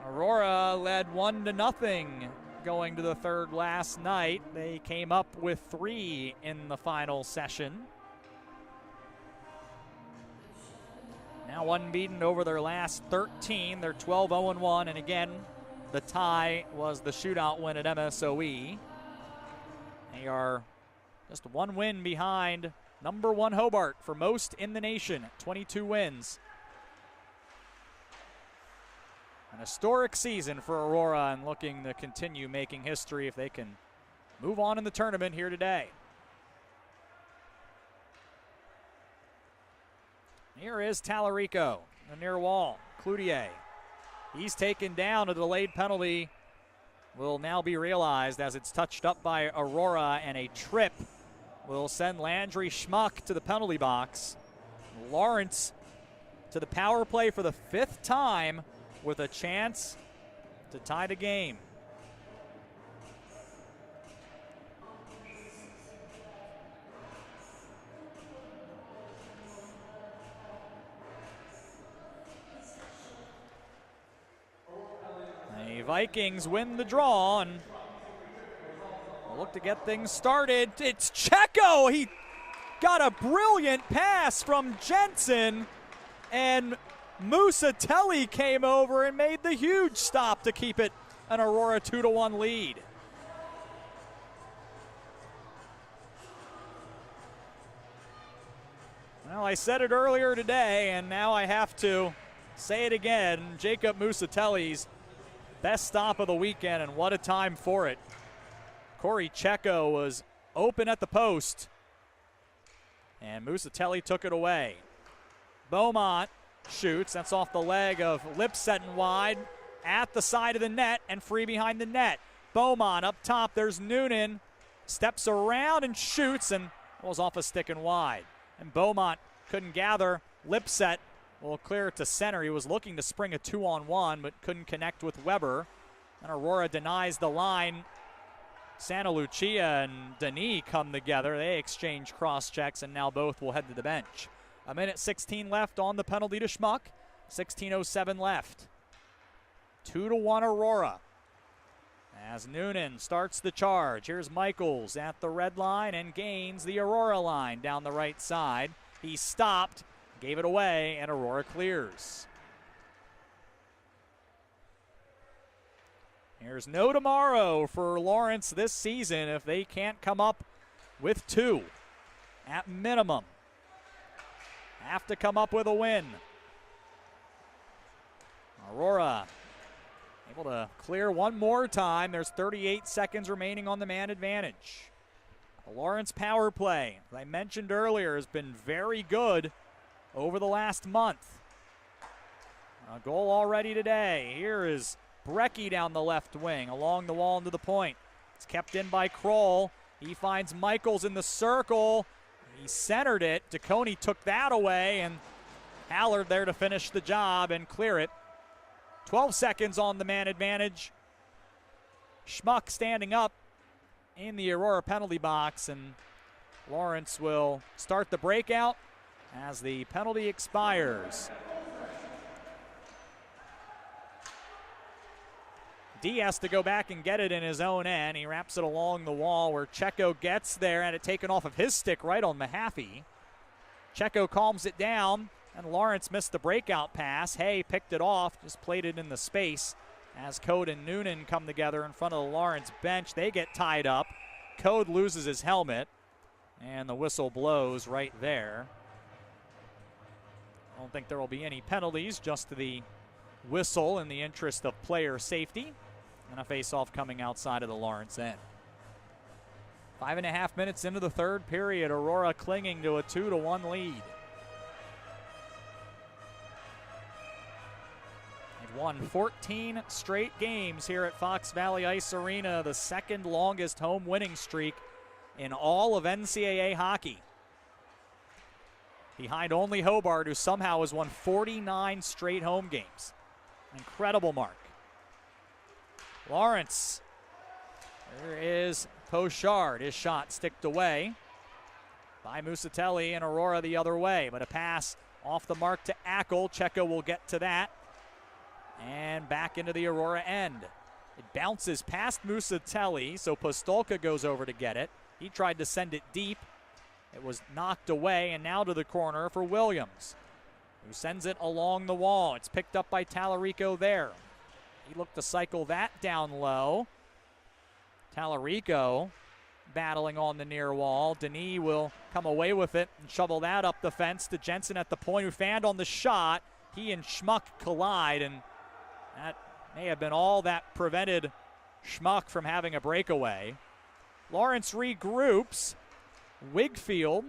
Aurora led 1-0 going to the third last night. They came up with 3 in the final session. Now unbeaten over their last 13. They're 12-0-1, and again, the tie was the shootout win at MSOE. They are just 1 win behind number 1 Hobart for most in the nation, 22 wins. An historic season for Aurora, and looking to continue making history if they can move on in the tournament here today. Here is Tallarico, the near wall. Cloutier. He's taken down. A delayed penalty will now be realized as it's touched up by Aurora, and a trip will send Landry Schmuck to the penalty box. Lawrence to the power play for the 5th time with a chance to tie the game. The Vikings win the draw and look to get things started. It's Checo. He got a brilliant pass from Jensen, and Musatelli came over and made the huge stop to keep it an Aurora 2-1 lead. Well, I said it earlier today, and now I have to say it again. Jacob Musatelli's best stop of the weekend, and what a time for it. Corey Checo was open at the post, and Musatelli took it away. Beaumont shoots. That's off the leg of Lipsetten wide at the side of the net and free behind the net. Beaumont up top. There's Noonan. Steps around and shoots, and was off a stick and wide. And Beaumont couldn't gather. Lipset will clear it to center. He was looking to spring a 2-on-1, but couldn't connect with Weber. And Aurora denies the line. Santa Lucia and Denis come together. They exchange cross checks, and now both will head to the bench. 1:16 left on the penalty to Schmuck. 16:07 left. 2-1 Aurora. As Noonan starts the charge. Here's Michaels at the red line and gains the Aurora line down the right side. He stopped, gave it away, and Aurora clears. Here's no tomorrow for Lawrence this season if they can't come up with 2 at minimum. Have to come up with a win. Aurora able to clear one more time. There's 38 seconds remaining on the man advantage. The Lawrence power play, as I mentioned earlier, has been very good over the last month. A goal already today. Here is Brecky down the left wing, along the wall into the point. It's kept in by Kroll. He finds Michaels in the circle. He centered it. DeConey took that away, and Allard there to finish the job and clear it. 12 seconds on the man advantage. Schmuck standing up in the Aurora penalty box, and Lawrence will start the breakout as the penalty expires. D has to go back and get it in his own end. He wraps it along the wall where Checo gets there, and it taken off of his stick right on Mahaffey. Checo calms it down, and Lawrence missed the breakout pass. Hay picked it off, just played it in the space as Code and Noonan come together in front of the Lawrence bench. They get tied up. Code loses his helmet, and the whistle blows right there. I don't think there will be any penalties, just the whistle in the interest of player safety. And a face-off coming outside of the Lawrence end. 5.5 minutes into the third period, Aurora clinging to a 2-1 lead. They've won 14 straight games here at Fox Valley Ice Arena, the second longest home winning streak in all of NCAA hockey. Behind only Hobart, who somehow has won 49 straight home games. Incredible mark. Lawrence. There is Pochard. His shot sticked away by Musatelli, and Aurora the other way. But a pass off the mark to Ackle. Checo will get to that. And back into the Aurora end. It bounces past Musatelli, so Postolka goes over to get it. He tried to send it deep. It was knocked away, and now to the corner for Williams, who sends it along the wall. It's picked up by Tallarico there. He looked to cycle that down low. Tallarico battling on the near wall. Denis will come away with it and shovel that up the fence to Jensen at the point, who fanned on the shot. He and Schmuck collide, and that may have been all that prevented Schmuck from having a breakaway. Lawrence regroups. Wigfield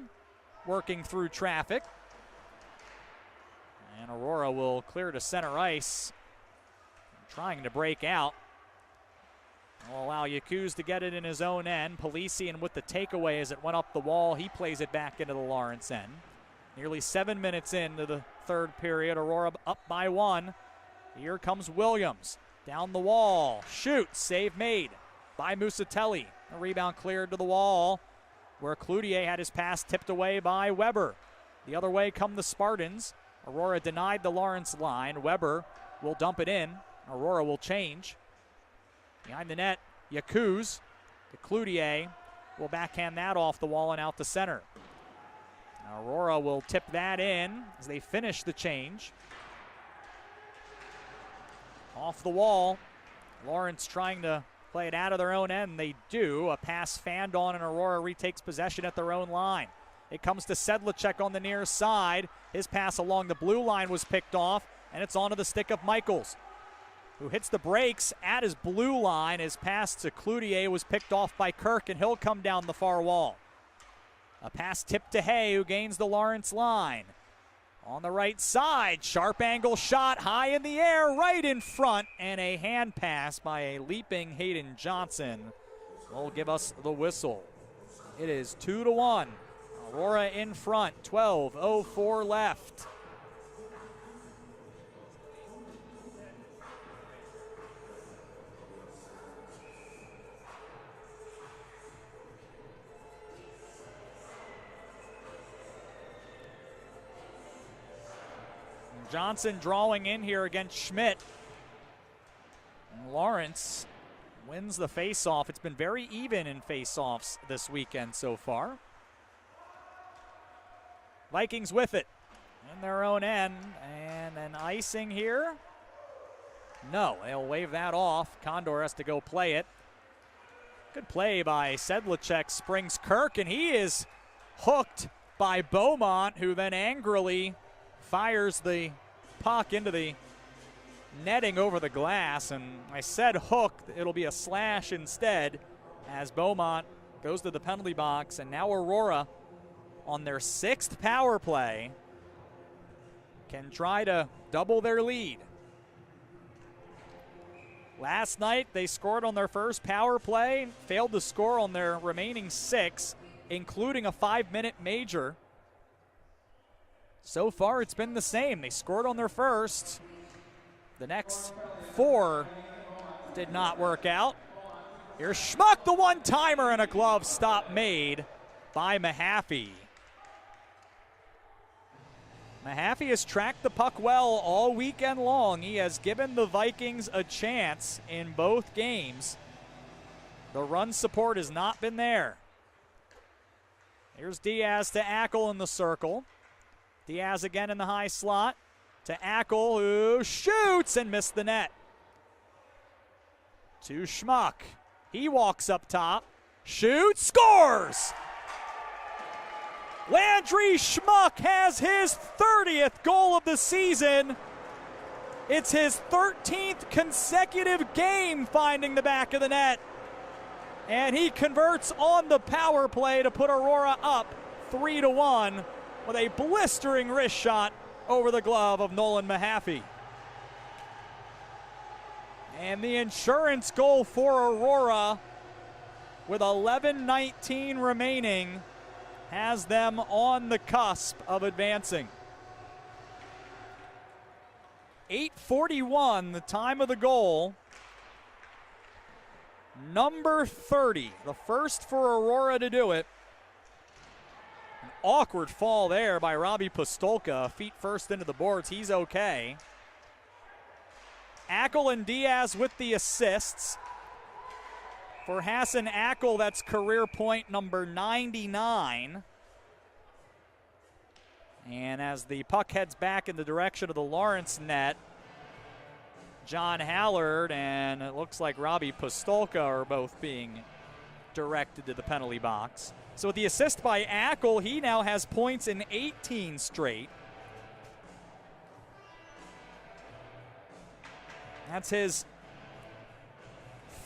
working through traffic. And Aurora will clear to center ice, trying to break out. Will allow Yakuz to get it in his own end. Polisian with the takeaway as it went up the wall. He plays it back into the Lawrence end. Nearly 7 minutes into the third period. Aurora up by 1. Here comes Williams. Down the wall. Shoots. Save made by Musatelli. The rebound cleared to the wall, where Cloutier had his pass tipped away by Weber. The other way come the Spartans. Aurora denied the Lawrence line. Weber will dump it in. Aurora will change. Behind the net, Yakuz. The Cloutier will backhand that off the wall and out to center. Aurora will tip that in as they finish the change. Off the wall. Lawrence trying to play it out of their own end. They do. A pass fanned on, and Aurora retakes possession at their own line. It comes to Sedlacek on the near side. His pass along the blue line was picked off, and it's onto the stick of Michaels, who hits the brakes at his blue line. His pass to Cloutier was picked off by Kirk, and he'll come down the far wall. A pass tipped to Hay, who gains the Lawrence line. On the right side, sharp angle shot high in the air, right in front, and a hand pass by a leaping Hayden Johnson will give us the whistle. It is 2-1. Aurora in front, 12:04 left. Johnson drawing in here against Schmidt. And Lawrence wins the faceoff. It's been very even in faceoffs this weekend so far. Vikings with it in their own end, and then icing here. No, they'll wave that off. Condor has to go play it. Good play by Sedlacek, springs Kirk, and he is hooked by Beaumont, who then angrily fires the puck into the netting over the glass. And I said hook, it'll be a slash instead, as Beaumont goes to the penalty box. And now Aurora, on their 6th power play, can try to double their lead. Last night they scored on their first power play, failed to score on their remaining 6, including a 5-minute major. So far it's been the same. They scored on their first. The next 4 did not work out. Here's Schmuck, the one-timer, and a glove stop made by Mahaffey. Mahaffey has tracked the puck well all weekend long. He has given the Vikings a chance in both games. The run support has not been there. Here's Diaz to Ackle in the circle. Diaz again in the high slot to Ackle, who shoots and missed the net. To Schmuck. He walks up top, shoots, scores! Landry Schmuck has his 30th goal of the season. It's his 13th consecutive game finding the back of the net. And he converts on the power play to put Aurora up 3-1 with a blistering wrist shot over the glove of Nolan Mahaffey. And the insurance goal for Aurora with 11:19 remaining has them on the cusp of advancing. 8:41, the time of the goal. Number 30, the first for Aurora to do it. An awkward fall there by Robbie Pastolka, feet first into the boards. He's okay. Ackle and Diaz with the assists. For Hassan Ackle, that's career point number 99. And as the puck heads back in the direction of the Lawrence net, John Hallard and it looks like Robbie Pastolka are both being directed to the penalty box. So with the assist by Ackle, he now has points in 18 straight. That's his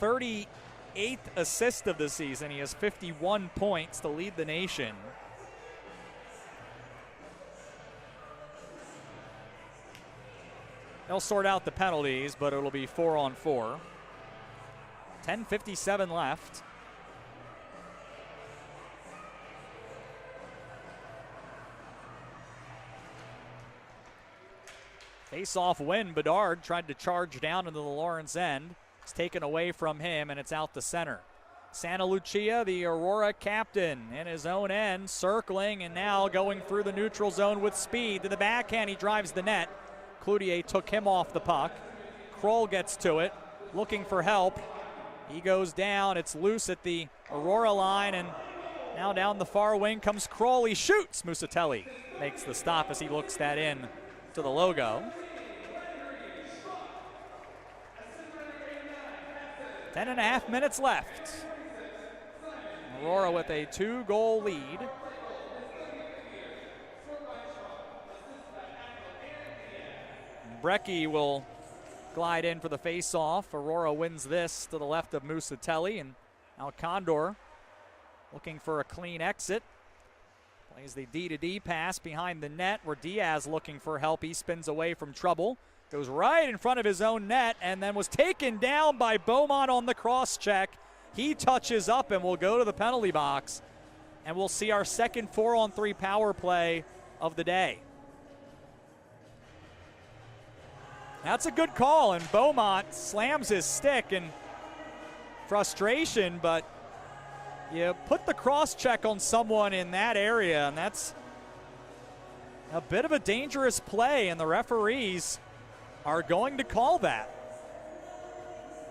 38th assist of the season. He has 51 points to lead the nation. They'll sort out the penalties, but it'll be 4-on-4. 10:57 left. Face-off win. Bedard tried to charge down into the Lawrence end. It's taken away from him, and it's out to center. Santa Lucia, the Aurora captain, in his own end, circling and now going through the neutral zone with speed. To the backhand, he drives the net. Cloutier took him off the puck. Kroll gets to it, looking for help. He goes down. It's loose at the Aurora line, and now down the far wing comes Kroll. He shoots. Musatelli makes the stop as he looks that in to the logo. 10.5 minutes left. Aurora with a 2-goal lead. Brecky will glide in for the face-off. Aurora wins this to the left of Musatelli, and now Condor looking for a clean exit. Plays the D-to-D pass behind the net where Diaz looking for help. He spins away from trouble. Goes right in front of his own net and then was taken down by Beaumont on the cross-check. He touches up and will go to the penalty box. And we'll see our second 4-on-3 power play of the day. That's a good call, and Beaumont slams his stick in frustration, but you put the cross-check on someone in that area, and that's a bit of a dangerous play, and the referees are going to call that.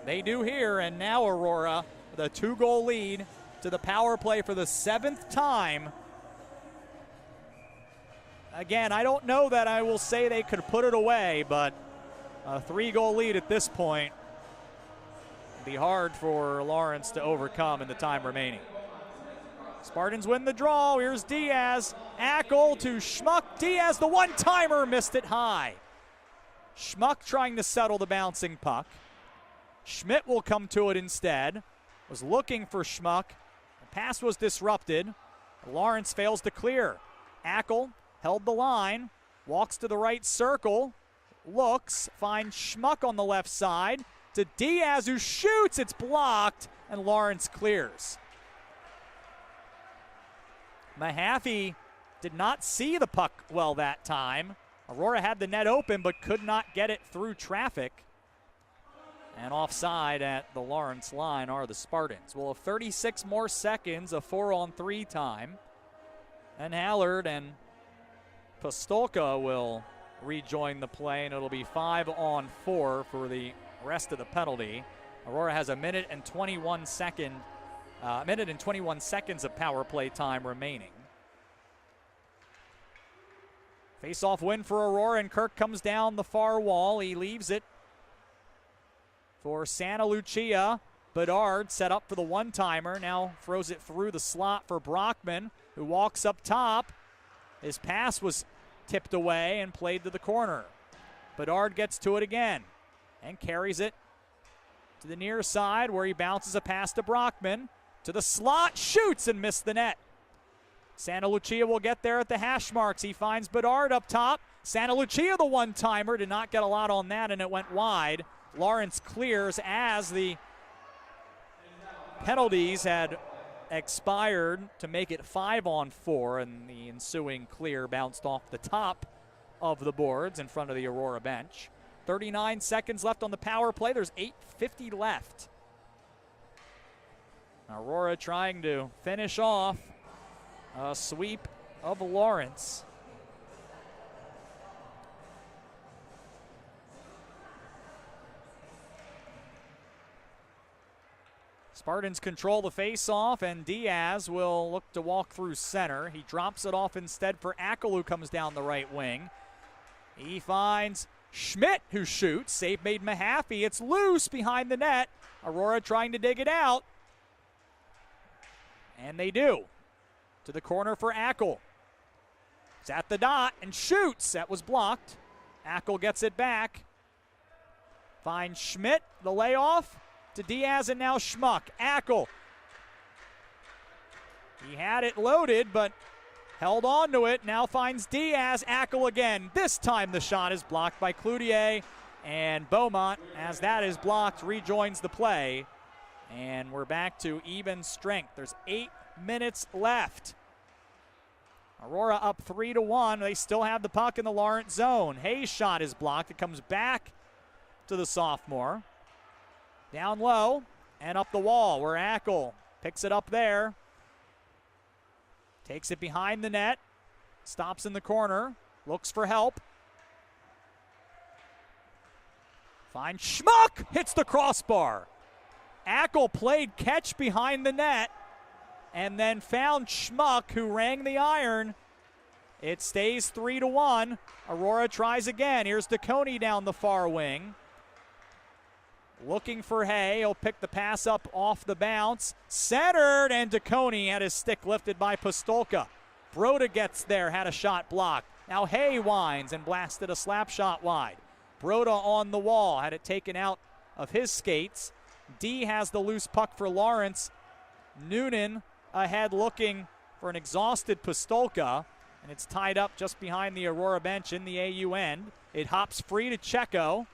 They do here, and now Aurora with a 2-goal lead to the power play for the 7th time. Again, I don't know that I will say they could put it away, but a 3-goal lead at this point would be hard for Lawrence to overcome in the time remaining. Spartans win the draw. Here's Diaz. Ackle to Schmuck. Diaz, the one-timer, missed it high. Schmuck trying to settle the bouncing puck. Schmidt will come to it instead. Was looking for Schmuck. The pass was disrupted. Lawrence fails to clear. Ackle held the line. Walks to the right circle. Looks, finds Schmuck on the left side. to Diaz, who shoots. It's blocked, and Lawrence clears. Mahaffey did not see the puck well that time. Aurora had the net open but could not get it through traffic. And offside at the Lawrence line are the Spartans. We'll have 36 more seconds of 4-on-3 time. And Hallard and Pastolka will rejoin the play, and it'll be 5-on-4 for the rest of the penalty. Aurora has a minute and 21 seconds of power play time remaining. Face-off win for Aurora, and Kirk comes down the far wall. He leaves it for Santa Lucia. Bedard set up for the one-timer. Now throws it through the slot for Brockman, who walks up top. His pass was tipped away and played to the corner. Bedard gets to it again and carries it to the near side, where he bounces a pass to Brockman. To the slot, shoots and missed the net. Santa Lucia will get there at the hash marks. He finds Bedard up top. Santa Lucia, the one-timer, did not get a lot on that, and it went wide. Lawrence clears as the penalties had expired to make it 5-on-4, and the ensuing clear bounced off the top of the boards in front of the Aurora bench. 39 seconds left on the power play. There's 8:50 left. Aurora trying to finish off a sweep of Lawrence. Spartans control the face-off, and Diaz will look to walk through center. He drops it off instead for Ackel, who comes down the right wing. He finds Schmidt, who shoots. Save made Mahaffey. It's loose behind the net. Aurora trying to dig it out. And they do. To the corner for Ackel. It's at the dot and shoots. That was blocked. Ackel gets it back. Finds Schmidt, the layoff to Diaz, and now Schmuck. Ackel. He had it loaded, but held on to it. Now finds Diaz. Ackel again. This time the shot is blocked by Cloutier, and Beaumont, as that is blocked, rejoins the play. And we're back to even strength. There's 8 minutes left. Aurora up 3-1. They still have the puck in the Lawrence zone. Hayes' shot is blocked. It comes back to the sophomore. Down low and up the wall, where Ackel picks it up there. Takes it behind the net. Stops in the corner. Looks for help. Finds Schmuck. Hits the crossbar. Ackel played catch behind the net and then found Schmuck, who rang the iron. It stays 3-1. Aurora tries again. Here's DeConey down the far wing. Looking for Hay. He'll pick the pass up off the bounce. Centered, and DeConey had his stick lifted by Pastolka. Broda gets there, had a shot blocked. Now Hay winds and blasted a slap shot wide. Broda on the wall, had it taken out of his skates. D has the loose puck for Lawrence. Noonan ahead looking for an exhausted Pastolka, and it's tied up just behind the Aurora bench in the AU end. It hops free to Checo.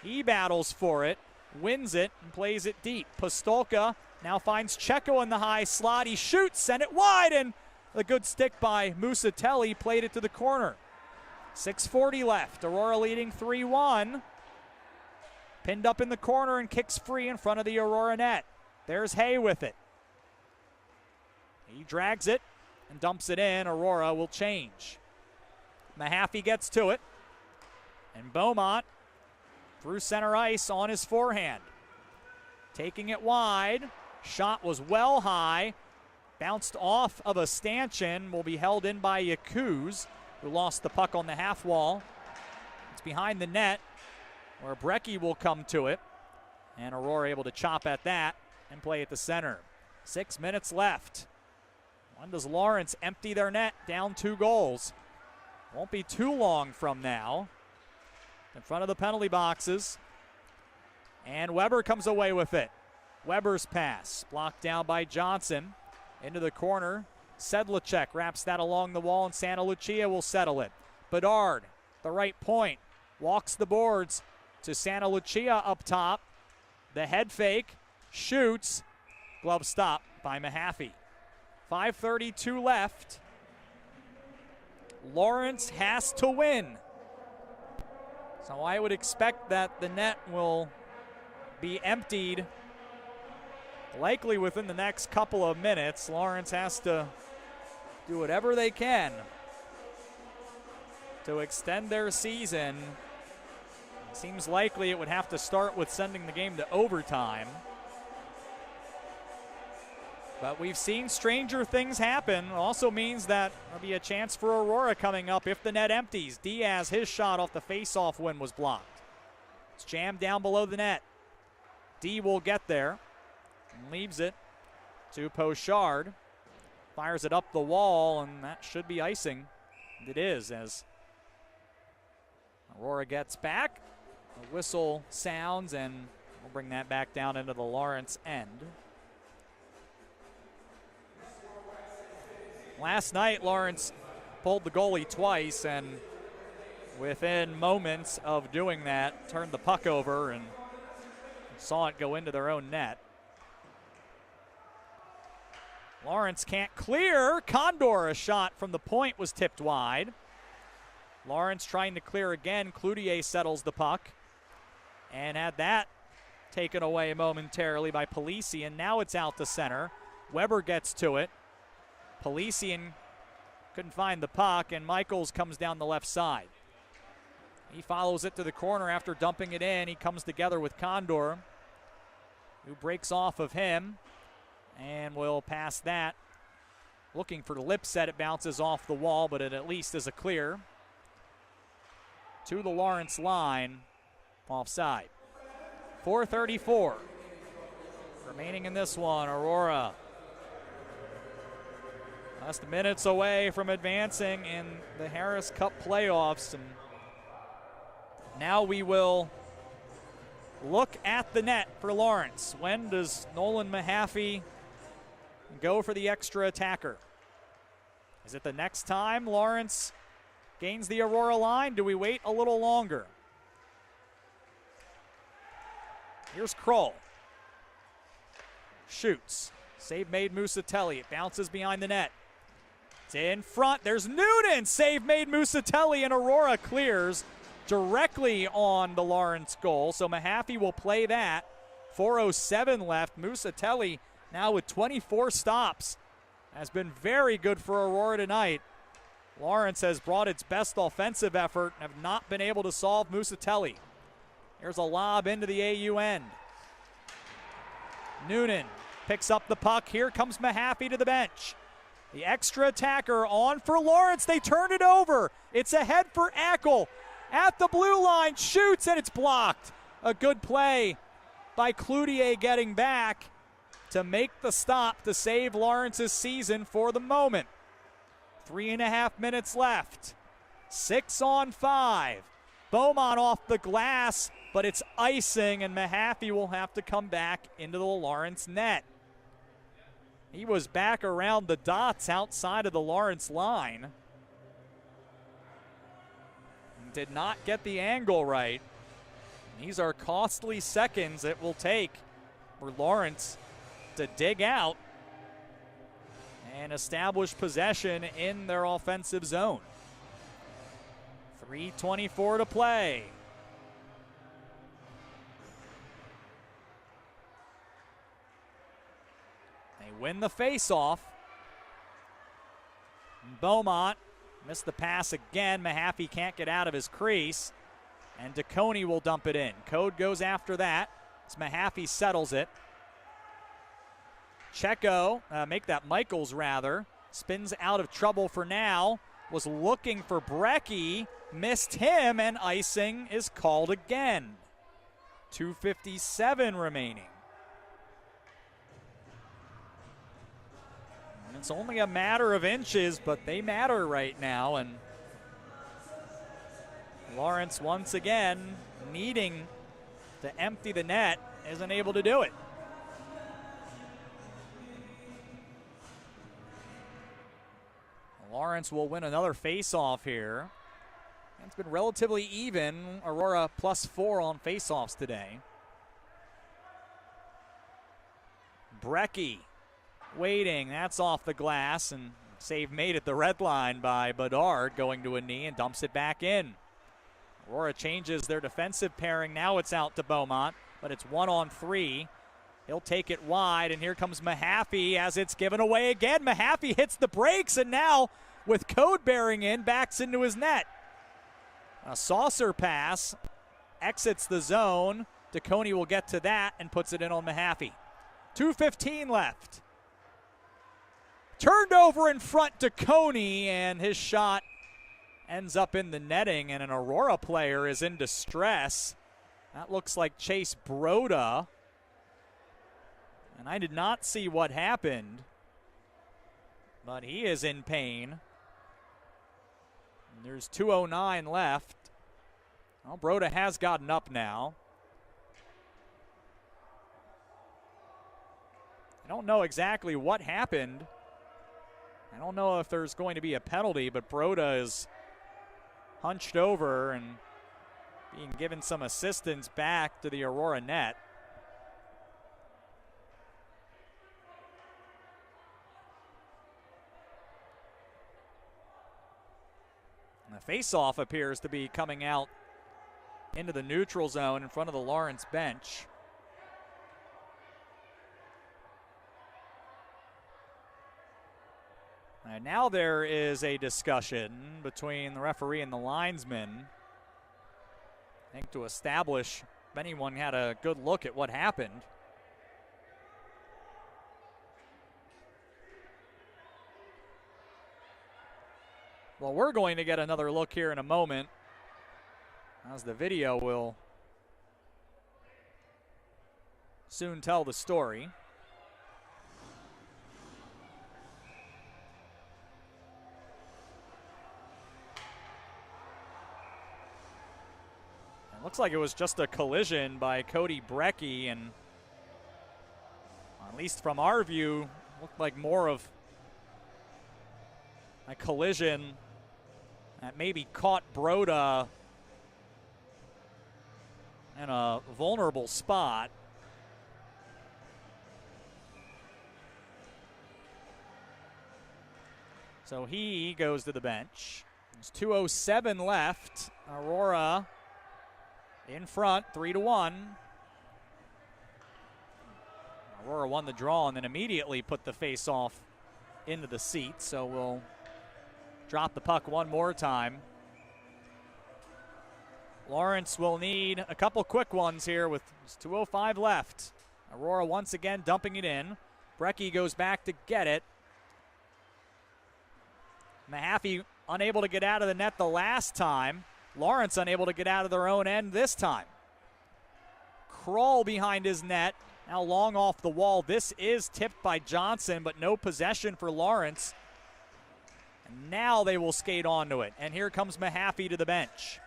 He battles for it, wins it, and plays it deep. Pastolka now finds Checo in the high slot. He shoots, sent it wide, and a good stick by Musatelli played it to the corner. 6:40 left. Aurora leading 3-1. Pinned up in the corner and kicks free in front of the Aurora net. There's Hay with it. He drags it and dumps it in. Aurora will change. Mahaffey gets to it. And Beaumont through center ice on his forehand. Taking it wide. Shot was well high. Bounced off of a stanchion. Will be held in by Yakuz, who lost the puck on the half wall. It's behind the net, where Brecky will come to it. And Aurora able to chop at that and play at the center. 6 minutes left. When does Lawrence empty their net down 2 goals? Won't be too long from now. In front of the penalty boxes. And Weber comes away with it. Weber's pass blocked down by Johnson. Into the corner. Sedlacek wraps that along the wall, and Santa Lucia will settle it. Bedard, the right point, walks the boards to Santa Lucia up top. The head fake, shoots, glove stop by Mahaffey. 5:32 left. Lawrence has to win. So I would expect that the net will be emptied likely within the next couple of minutes. Lawrence has to do whatever they can to extend their season. It seems likely it would have to start with sending the game to overtime. But we've seen stranger things happen. It also means that there'll be a chance for Aurora coming up if the net empties. Diaz, his shot off the face-off win was blocked. It's jammed down below the net. D will get there and leaves it to Pochard. Fires it up the wall, and that should be icing. And it is, as Aurora gets back. The whistle sounds, and we'll bring that back down into the Lawrence end. Last night, Lawrence pulled the goalie twice, and within moments of doing that, turned the puck over and saw it go into their own net. Lawrence can't clear. Condor, a shot from the point, was tipped wide. Lawrence trying to clear again. Cloutier settles the puck and had that taken away momentarily by Polisian. Now it's out to center. Weber gets to it. Polisian couldn't find the puck, and Michaels comes down the left side. He follows it to the corner after dumping it in. He comes together with Condor, who breaks off of him and will pass that. Looking for the lip set. It bounces off the wall, but it at least is a clear to the Lawrence line, offside. 4:34 remaining in this one. Aurora just minutes away from advancing in the Harris Cup playoffs. And now we will look at the net for Lawrence. When does Nolan Mahaffey go for the extra attacker? Is it the next time Lawrence gains the Aurora line? Do we wait a little longer? Here's Kroll. Shoots. Save made Musatelli. It bounces behind the net. It's in front. There's Noonan. Save made Musatelli, and Aurora clears directly on the Lawrence goal. So Mahaffey will play that. 4:07 left. Musatelli now with 24 stops has been very good for Aurora tonight. Lawrence has brought its best offensive effort and have not been able to solve Musatelli. Here's a lob into the AU end. Noonan picks up the puck. Here comes Mahaffey to the bench. The extra attacker on for Lawrence. They turn it over. It's ahead for Ackel. At the blue line, shoots, and it's blocked. A good play by Cloutier getting back to make the stop to save Lawrence's season for the moment. 3.5 minutes left. 6-on-5. Beaumont off the glass, but it's icing, and Mahaffey will have to come back into the Lawrence net. He was back around the dots outside of the Lawrence line. Did not get the angle right. These are costly seconds it will take for Lawrence to dig out and establish possession in their offensive zone. 3:24 to play. They win the face-off. Beaumont missed the pass again. Mahaffey can't get out of his crease, and DeConey will dump it in. Code goes after that as Mahaffey settles it. Checo, Michaels rather, spins out of trouble for now. Was looking for Brecky, missed him, and icing is called again. 2:57 remaining. And it's only a matter of inches, but they matter right now, and Lawrence once again needing to empty the net isn't able to do it. Lawrence will win another face-off here. It's been relatively even. Aurora +4 on faceoffs today. Brecky waiting. That's off the glass, and save made at the red line by Bedard, going to a knee and dumps it back in. Aurora changes their defensive pairing. Now it's out to Beaumont, but it's 1-on-3. He'll take it wide, and here comes Mahaffey as it's given away again. Mahaffey hits the brakes, and now with Code bearing in, backs into his net. A saucer pass, exits the zone. DeConey will get to that and puts it in on Mahaffey. 2:15 left. Turned over in front to Coney, and his shot ends up in the netting, and an Aurora player is in distress. That looks like Chase Broda. And I did not see what happened, but he is in pain. And there's 2:09 left. Well, Broda has gotten up now. I don't know exactly what happened. I don't know if there's going to be a penalty, but Broda is hunched over and being given some assistance back to the Aurora net. And the face-off appears to be coming out into the neutral zone in front of the Lawrence bench. And now there is a discussion between the referee and the linesman, I think, to establish if anyone had a good look at what happened. Well, we're going to get another look here in a moment, as the video will soon tell the story. Looks like it was just a collision by Cody Brecky, and at least from our view, looked like more of a collision that maybe caught Broda in a vulnerable spot. So he goes to the bench. There's 2:07 left. Aurora in front, 3-1. Aurora won the draw and then immediately put the face-off into the seat, so we'll drop the puck one more time. Lawrence will need a couple quick ones here with 2:05 left. Aurora once again dumping it in. Brecky goes back to get it. Mahaffey unable to get out of the net the last time. Lawrence unable to get out of their own end this time. Kroll behind his net, now long off the wall. This is tipped by Johnson, but no possession for Lawrence. And now they will skate onto it. And here comes Mahaffey to the bench.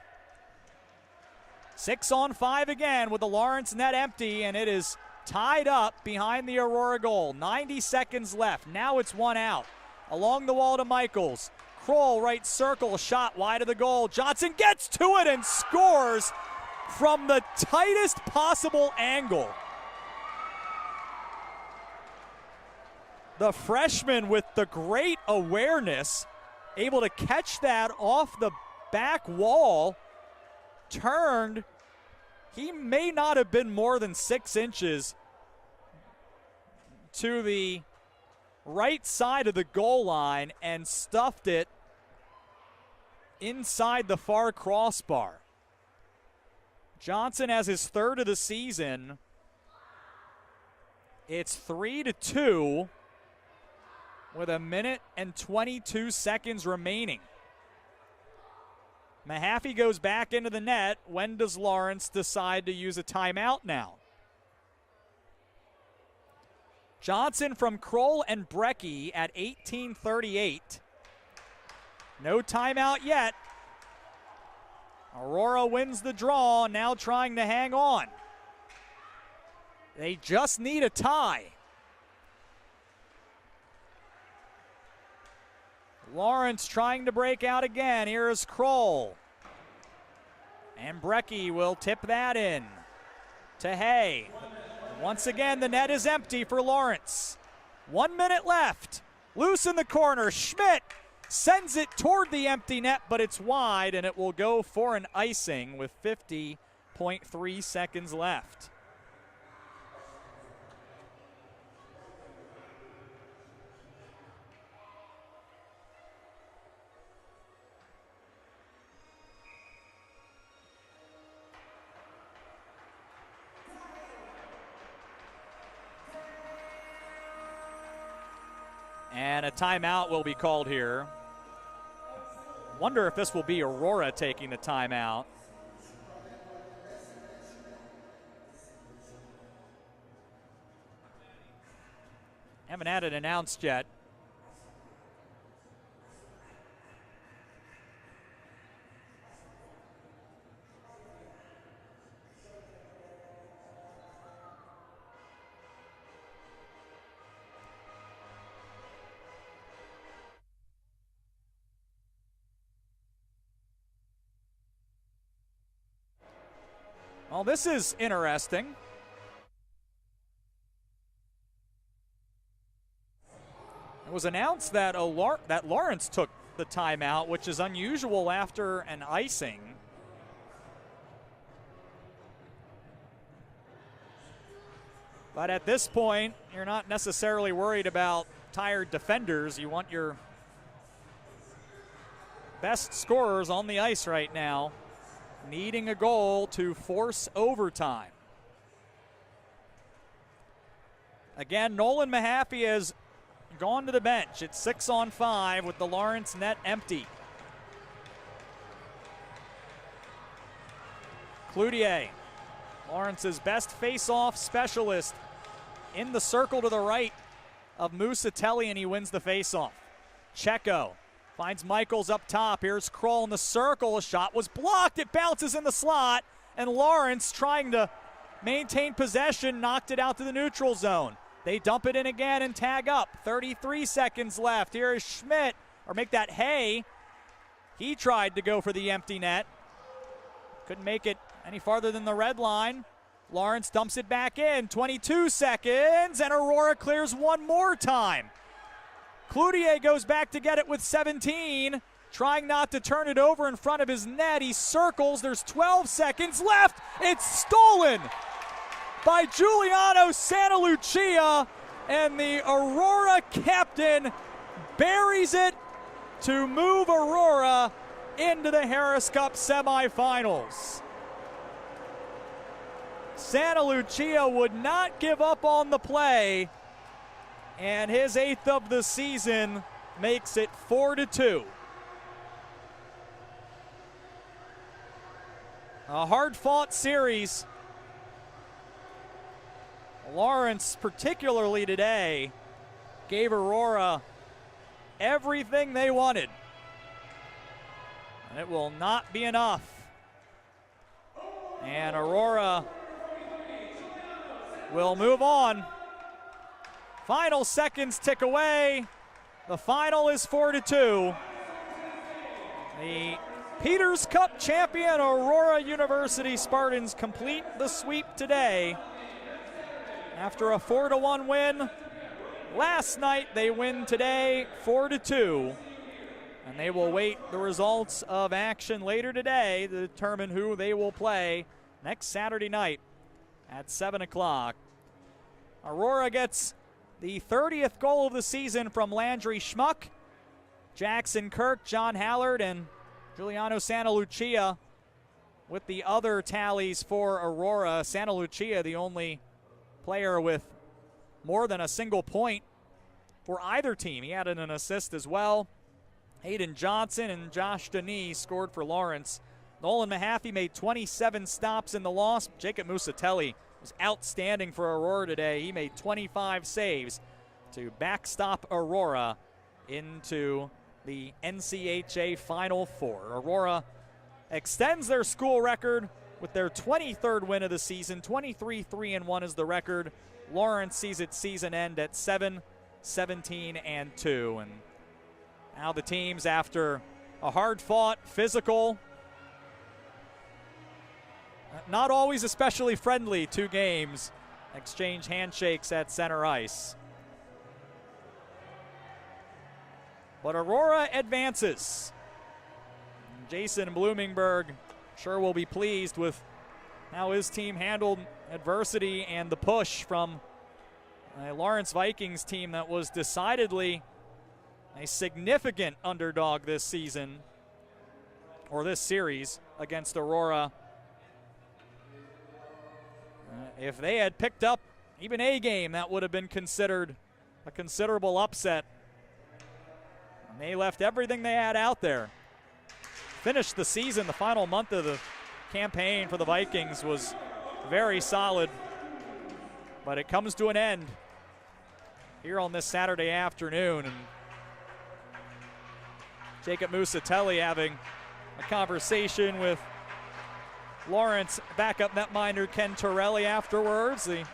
6-on-5 again with the Lawrence net empty, and it is tied up behind the Aurora goal. 90 seconds left. Now it's one out. Along the wall to Michaels. Kroll, right circle, shot wide of the goal. Johnson gets to it and scores from the tightest possible angle. The freshman with the great awareness, able to catch that off the back wall, turned. He may not have been more than 6 inches to the right side of the goal line and stuffed it inside the far crossbar. Johnson has his third of the season. It's 3-2 with 1 and 22 seconds remaining. Mahaffey goes back into the net. When does Lawrence decide to use a timeout now? Johnson from Kroll and Brecky at 18:38. No timeout yet. Aurora wins the draw, now trying to hang on. They just need a tie. Lawrence trying to break out again. Here is Kroll. And Brecky will tip that in to Hay. Once again, the net is empty for Lawrence. 1 minute left. Loose in the corner. Schmidt sends it toward the empty net, but it's wide, and it will go for an icing with 50.3 seconds left. And a timeout will be called here. Wonder if this will be Aurora taking the timeout. Haven't had it announced yet. Well, this is interesting. It was announced that Lawrence took the timeout, which is unusual after an icing. But at this point, you're not necessarily worried about tired defenders. You want your best scorers on the ice right now, needing a goal to force overtime. Again, Nolan Mahaffey has gone to the bench. It's 6-on-5 with the Lawrence net empty. Cloutier, Lawrence's best face-off specialist, in the circle to the right of Musatelli, and he wins the face-off. Checo finds Michaels up top. Here's Kroll in the circle. A shot was blocked. It bounces in the slot, and Lawrence, trying to maintain possession, knocked it out to the neutral zone. They dump it in again and tag up. 33 seconds left. Here is Schmidt, or make that Hay. He tried to go for the empty net. Couldn't make it any farther than the red line. Lawrence dumps it back in. 22 seconds, and Aurora clears one more time. Cloutier goes back to get it with 17, trying not to turn it over in front of his net. He circles. There's 12 seconds left. It's stolen by Giuliano Santa Lucia, and the Aurora captain buries it to move Aurora into the Harris Cup semifinals. Santa Lucia would not give up on the play, and his 8th of the season makes it 4-2. A hard-fought series. Lawrence, particularly today, gave Aurora everything they wanted. And it will not be enough. And Aurora will move on. Final seconds tick away. The final is 4-2. The Peters Cup champion Aurora University Spartans complete the sweep today. After a 4-1 win last night, they win today 4-2. And they will wait the results of action later today to determine who they will play next Saturday night at 7 o'clock. Aurora gets the 30th goal of the season from Landry Schmuck, Jackson Kirk, John Hallard, and Giuliano Santa Lucia with the other tallies for Aurora. Santa Lucia, the only player with more than a single point for either team. He added an assist as well. Hayden Johnson and Josh Denis scored for Lawrence. Nolan Mahaffey made 27 stops in the loss. Jacob Musatelli was outstanding for Aurora today. He made 25 saves to backstop Aurora into the NCHA Final Four. Aurora extends their school record with their 23rd win of the season. 23-3-1 is the record. Lawrence sees its season end at 7-17-2. And now the teams, after a hard-fought, physical, not always especially friendly 2 games. Exchange handshakes at center ice. But Aurora advances. Jason Bloomingberg sure will be pleased with how his team handled adversity and the push from a Lawrence Vikings team that was decidedly a significant underdog this season, or this series, against Aurora. If they had picked up even a game, that would have been considered a considerable upset. And they left everything they had out there. Finished the season, the final month of the campaign for the Vikings was very solid, but it comes to an end here on this Saturday afternoon. And Jacob Musatelli having a conversation with Lawrence backup netminder Ken Torelli afterwards. The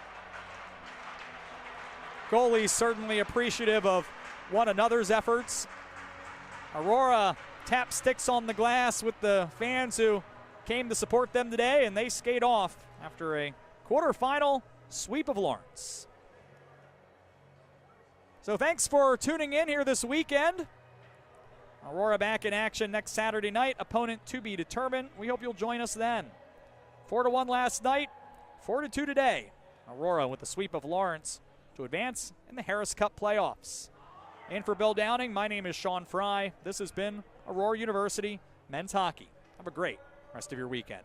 goalies certainly appreciative of one another's efforts. Aurora tap sticks on the glass with the fans who came to support them today, and they skate off after a quarterfinal sweep of Lawrence. So thanks for tuning in here this weekend. Aurora back in action next Saturday night. Opponent to be determined. We hope you'll join us then. 4-1 last night, 4-2 today. Aurora with the sweep of Lawrence to advance in the Harris Cup playoffs. In for Bill Downing, my name is Sean Fry. This has been Aurora University Men's Hockey. Have a great rest of your weekend.